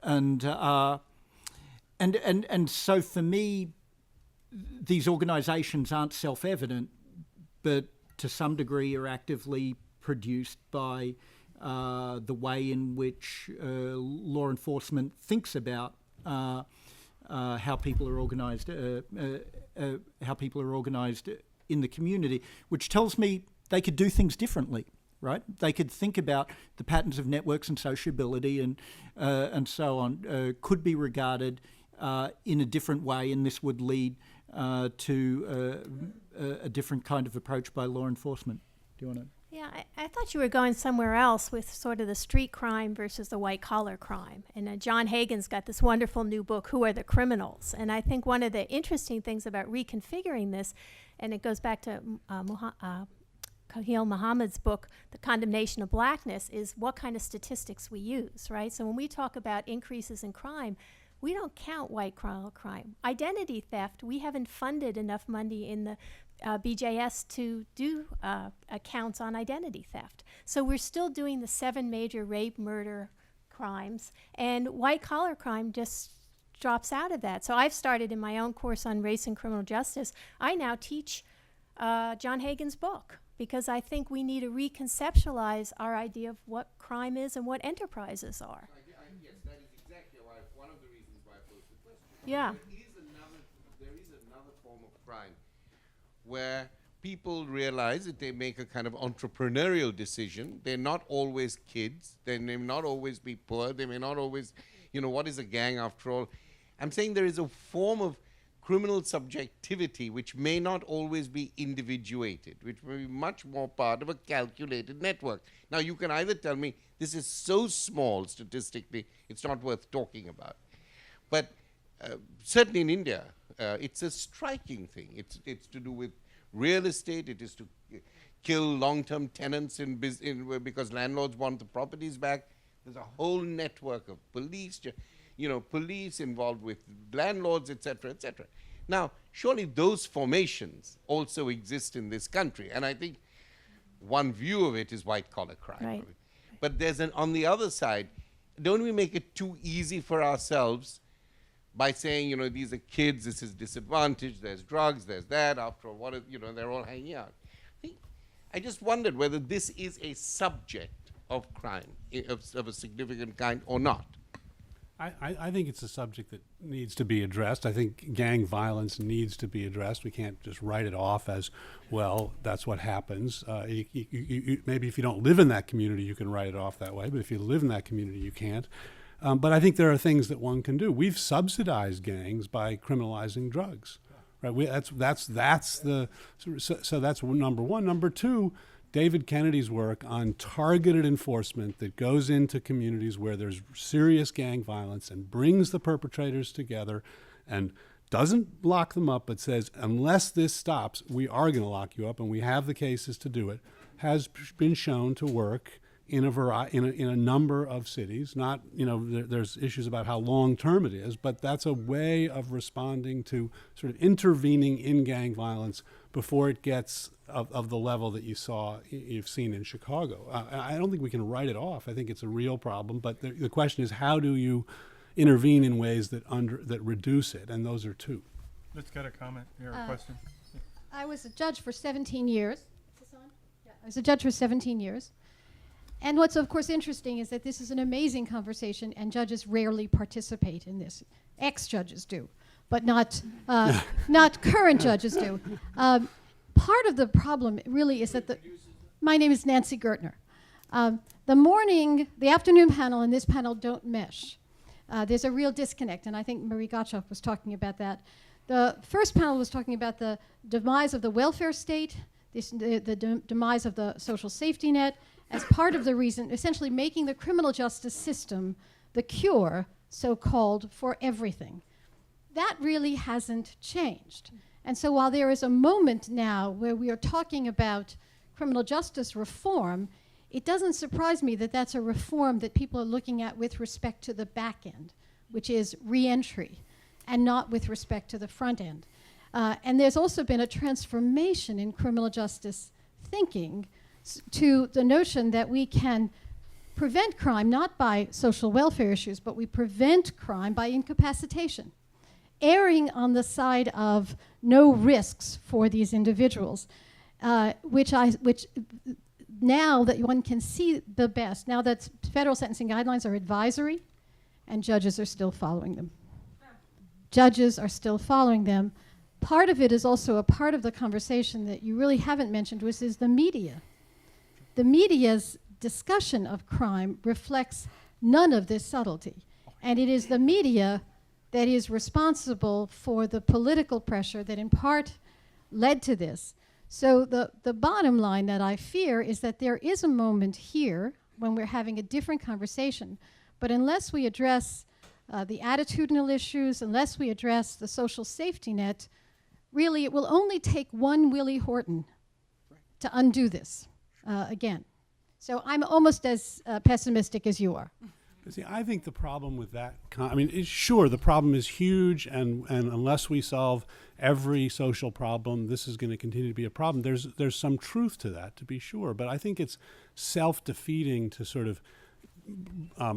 and so for me, these organisations aren't self-evident, but to some degree are actively produced by the way in which law enforcement thinks about how people are organised, in the community, which tells me they could do things differently, right? They could think about the patterns of networks and sociability and so on, could be regarded in a different way, and this would lead to a different kind of approach by law enforcement. Do you want to? Yeah, I thought you were going somewhere else with sort of the street crime versus the white-collar crime. And John Hagan's got this wonderful new book, Who Are the Criminals? And I think one of the interesting things about reconfiguring this, and it goes back to Kahil Muhammad's book, The Condemnation of Blackness, is what kind of statistics we use, right? So when we talk about increases in crime, we don't count white-collar crime. Identity theft, we haven't funded enough money in the BJS to do accounts on identity theft. So we're still doing the 7 major rape, murder crimes, and white-collar crime just drops out of that. So I've started in my own course on race and criminal justice. I now teach John Hagan's book, because I think we need to reconceptualize our idea of what crime is and what enterprises are. Yes, that is exactly one of the reasons why I posed the question. Yeah. There is another form of crime where people realize that they make a kind of entrepreneurial decision. They're not always kids. They may not always be poor. They may not always, what is a gang after all? I'm saying there is a form of criminal subjectivity which may not always be individuated, which may be much more part of a calculated network. Now, you can either tell me this is so small statistically, it's not worth talking about. But certainly in India, it's a striking thing. It's to do with real estate. It is to kill long-term tenants because landlords want the properties back. There's a whole network of police, police involved with landlords, etc., etc. Now, surely those formations also exist in this country, and I think one view of it is white-collar crime. Right. But there's on the other side, don't we make it too easy for ourselves by saying, these are kids, this is disadvantage, there's drugs, there's that, after all, they're all hanging out. I just wondered whether this is a subject of crime, of a significant kind or not. I think it's a subject that needs to be addressed. I think gang violence needs to be addressed. We can't just write it off as, well, that's what happens. Maybe if you don't live in that community, you can write it off that way. But if you live in that community, you can't. But I think there are things that one can do. We've subsidized gangs by criminalizing drugs. Right? That's number one. Number two, David Kennedy's work on targeted enforcement that goes into communities where there's serious gang violence and brings the perpetrators together and doesn't lock them up, but says, unless this stops, we are going to lock you up, and we have the cases to do it, has been shown to work in a number of cities. Not, there's issues about how long-term it is, but that's a way of responding to sort of intervening in gang violence before it gets of the level that you've seen in Chicago. I don't think we can write it off. I think it's a real problem, but the question is, how do you intervene in ways that reduce it? And those are two. Let's get a comment here, a question. I was a judge for 17 years. Is this on? Yeah. I was a judge for 17 years. And what's of course interesting is that this is an amazing conversation, and judges rarely participate in this. Ex-judges do, but not current judges do. Part of the problem really is that my name is Nancy Gertner. The afternoon panel and this panel don't mesh. There's a real disconnect, and I think Marie Gottschalk was talking about that. The first panel was talking about the demise of the welfare state, the demise of the social safety net, as part of the reason, essentially making the criminal justice system the cure, so-called, for everything. That really hasn't changed. And so while there is a moment now where we are talking about criminal justice reform, it doesn't surprise me that that's a reform that people are looking at with respect to the back end, which is re-entry, and not with respect to the front end. And there's also been a transformation in criminal justice thinking to the notion that we can prevent crime not by social welfare issues, but we prevent crime by incapacitation, erring on the side of no risks for these individuals, which now that one can see the best, now that federal sentencing guidelines are advisory, and judges are still following them. Judges are still following them. Part of it is also a part of the conversation that you really haven't mentioned, which is the media. The media's discussion of crime reflects none of this subtlety. And it is the media that is responsible for the political pressure that in part led to this. So the bottom line that I fear is that there is a moment here when we're having a different conversation, but unless we address the attitudinal issues, unless we address the social safety net, really it will only take one Willie Horton to undo this again. So I'm almost as pessimistic as you are. See, I think the problem with that, sure, the problem is huge, and unless we solve every social problem, this is going to continue to be a problem. There's some truth to that, to be sure, but I think it's self-defeating to sort of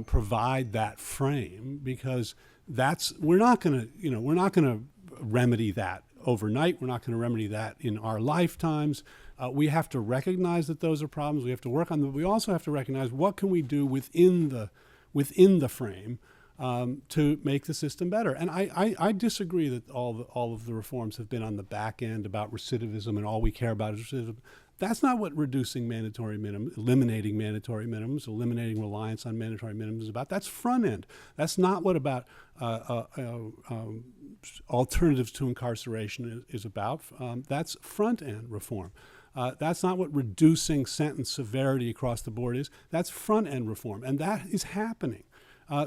provide that frame, because we're not going to remedy that overnight. We're not going to remedy that in our lifetimes. We have to recognize that those are problems. We have to work on them. We also have to recognize what can we do within the frame to make the system better. And I disagree that all of the reforms have been on the back end about recidivism, and all we care about is recidivism. That's not what reducing mandatory minimums, eliminating mandatory minimums, eliminating reliance on mandatory minimums is about. That's front end. That's not what about alternatives to incarceration is about. That's front end reform. That's not what reducing sentence severity across the board is. That's front end reform, and that is happening.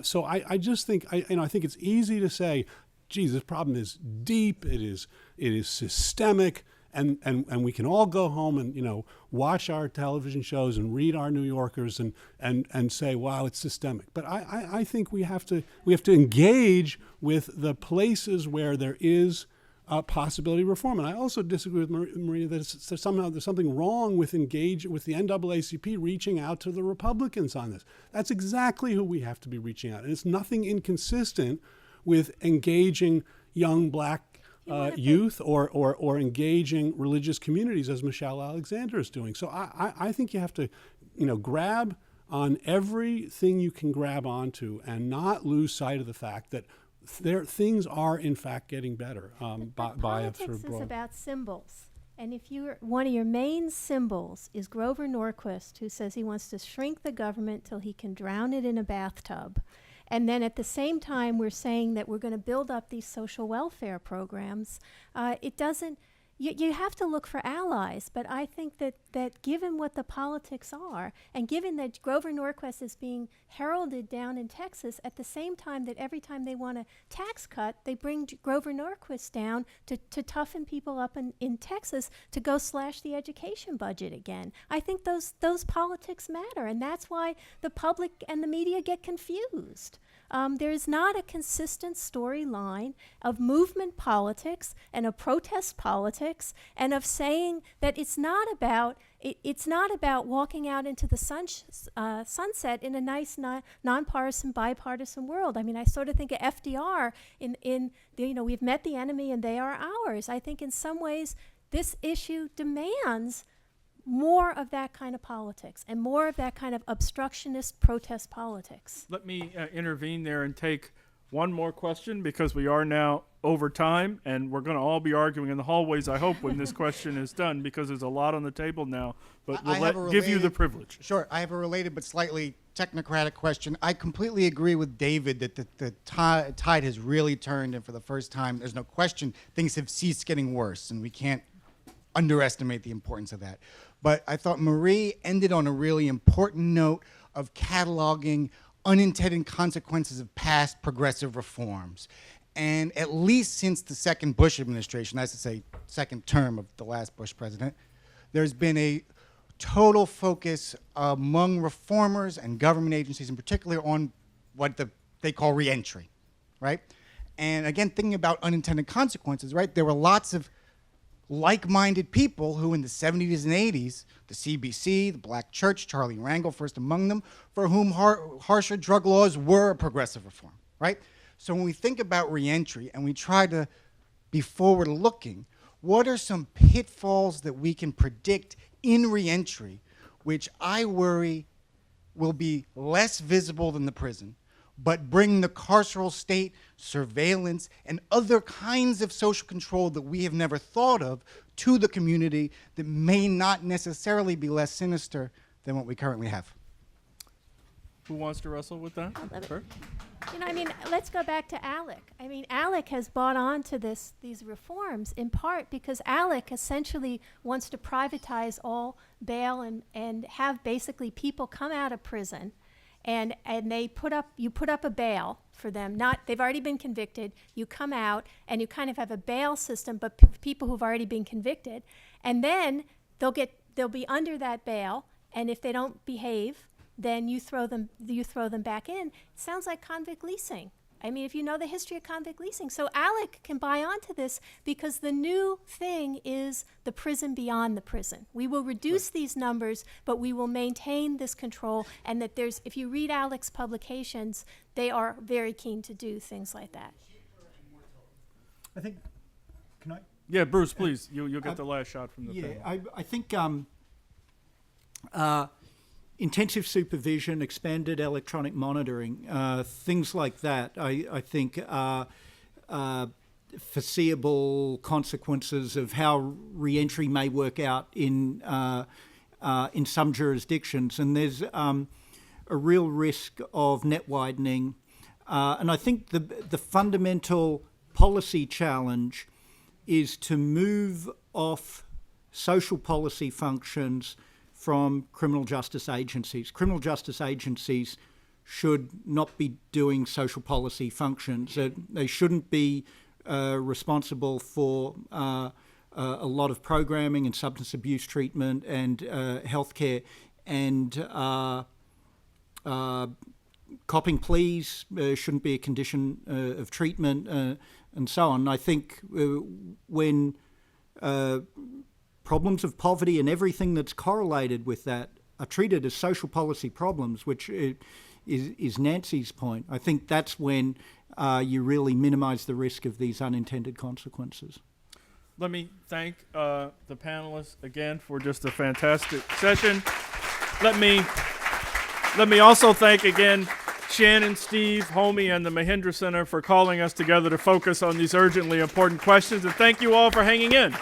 So I just think I think it's easy to say, geez, this problem is deep. It is systemic. And we can all go home and watch our television shows and read our New Yorkers and say, wow, it's systemic. But I think we have to engage with the places where there is possibility of reform. And I also disagree with Maria that somehow there's something wrong with the NAACP reaching out to the Republicans on this. That's exactly who we have to be reaching out. And it's nothing inconsistent with engaging young black youth or engaging religious communities, as Michelle Alexander is doing. So I think you have to grab on everything you can grab onto and not lose sight of the fact that things are in fact getting better by a sort of Politics broad. is about symbols. And if one of your main symbols is Grover Norquist, who says he wants to shrink the government till he can drown it in a bathtub, and then at the same time we're saying that we're going to build up these social welfare programs, it doesn't. You have to look for allies, but I think that given what the politics are, and given that Grover Norquist is being heralded down in Texas, at the same time that every time they want a tax cut, they bring Grover Norquist down to toughen people up in Texas to go slash the education budget again. I think those politics matter, and that's why the public and the media get confused. There is not a consistent storyline of movement politics and of protest politics and of saying that it's not about walking out into the sunset in a nice nonpartisan bipartisan world. I mean, I sort of think of FDR we've met the enemy and they are ours. I think in some ways this issue demands more of that kind of politics and more of that kind of obstructionist protest politics. Let me intervene there and take one more question, because we are now over time and we're going to all be arguing in the hallways, I hope, when this question is done, because there's a lot on the table now. But we'll give you the privilege. Sure. I have a related but slightly technocratic question. I completely agree with David that the tide has really turned, and for the first time, there's no question, things have ceased getting worse, and we can't underestimate the importance of that. But I thought Marie ended on a really important note of cataloging unintended consequences of past progressive reforms. And at least since the second Bush administration, that's to say second term of the last Bush president, there's been a total focus among reformers and government agencies in particular on what they call reentry, right? And again, thinking about unintended consequences, right? There were lots of like-minded people who in the 70s and 80s, the CBC, the Black Church, Charlie Rangel first among them, for whom harsher drug laws were a progressive reform, right? So when we think about reentry and we try to be forward-looking, what are some pitfalls that we can predict in reentry, which I worry will be less visible than the prison, but bring the carceral state, surveillance, and other kinds of social control that we have never thought of to the community that may not necessarily be less sinister than what we currently have? Who wants to wrestle with that? Sure. Let's go back to ALEC. ALEC has bought on to these reforms in part because ALEC essentially wants to privatize all bail and have basically people come out of prison and you put up a bail for them. They've already been convicted. You come out and you kind of have a bail system, but people who've already been convicted, and then they'll be under that bail, and if they don't behave, then you throw them back in. It sounds like convict leasing. If you know the history of convict leasing. So ALEC can buy onto this because the new thing is the prison beyond the prison. We will reduce these numbers, but we will maintain this control, and that if you read ALEC's publications, they are very keen to do things like that. I think, can I? Yeah, Bruce, please. You'll get the last shot from the panel. I think intensive supervision, expanded electronic monitoring, things like that, I think are foreseeable consequences of how reentry may work out in some jurisdictions. And there's a real risk of net widening. And I think the fundamental policy challenge is to move off social policy functions from criminal justice agencies. Criminal justice agencies should not be doing social policy functions. They shouldn't be responsible for a lot of programming and substance abuse treatment and healthcare, and copping pleas shouldn't be a condition of treatment, and so on. I think when problems of poverty and everything that's correlated with that are treated as social policy problems, which is Nancy's point. I think that's when you really minimize the risk of these unintended consequences. Let me thank the panelists again for just a fantastic session. Let me Let me also thank again Shannon, Steve, Homie, and the Mahindra Center for calling us together to focus on these urgently important questions. And thank you all for hanging in.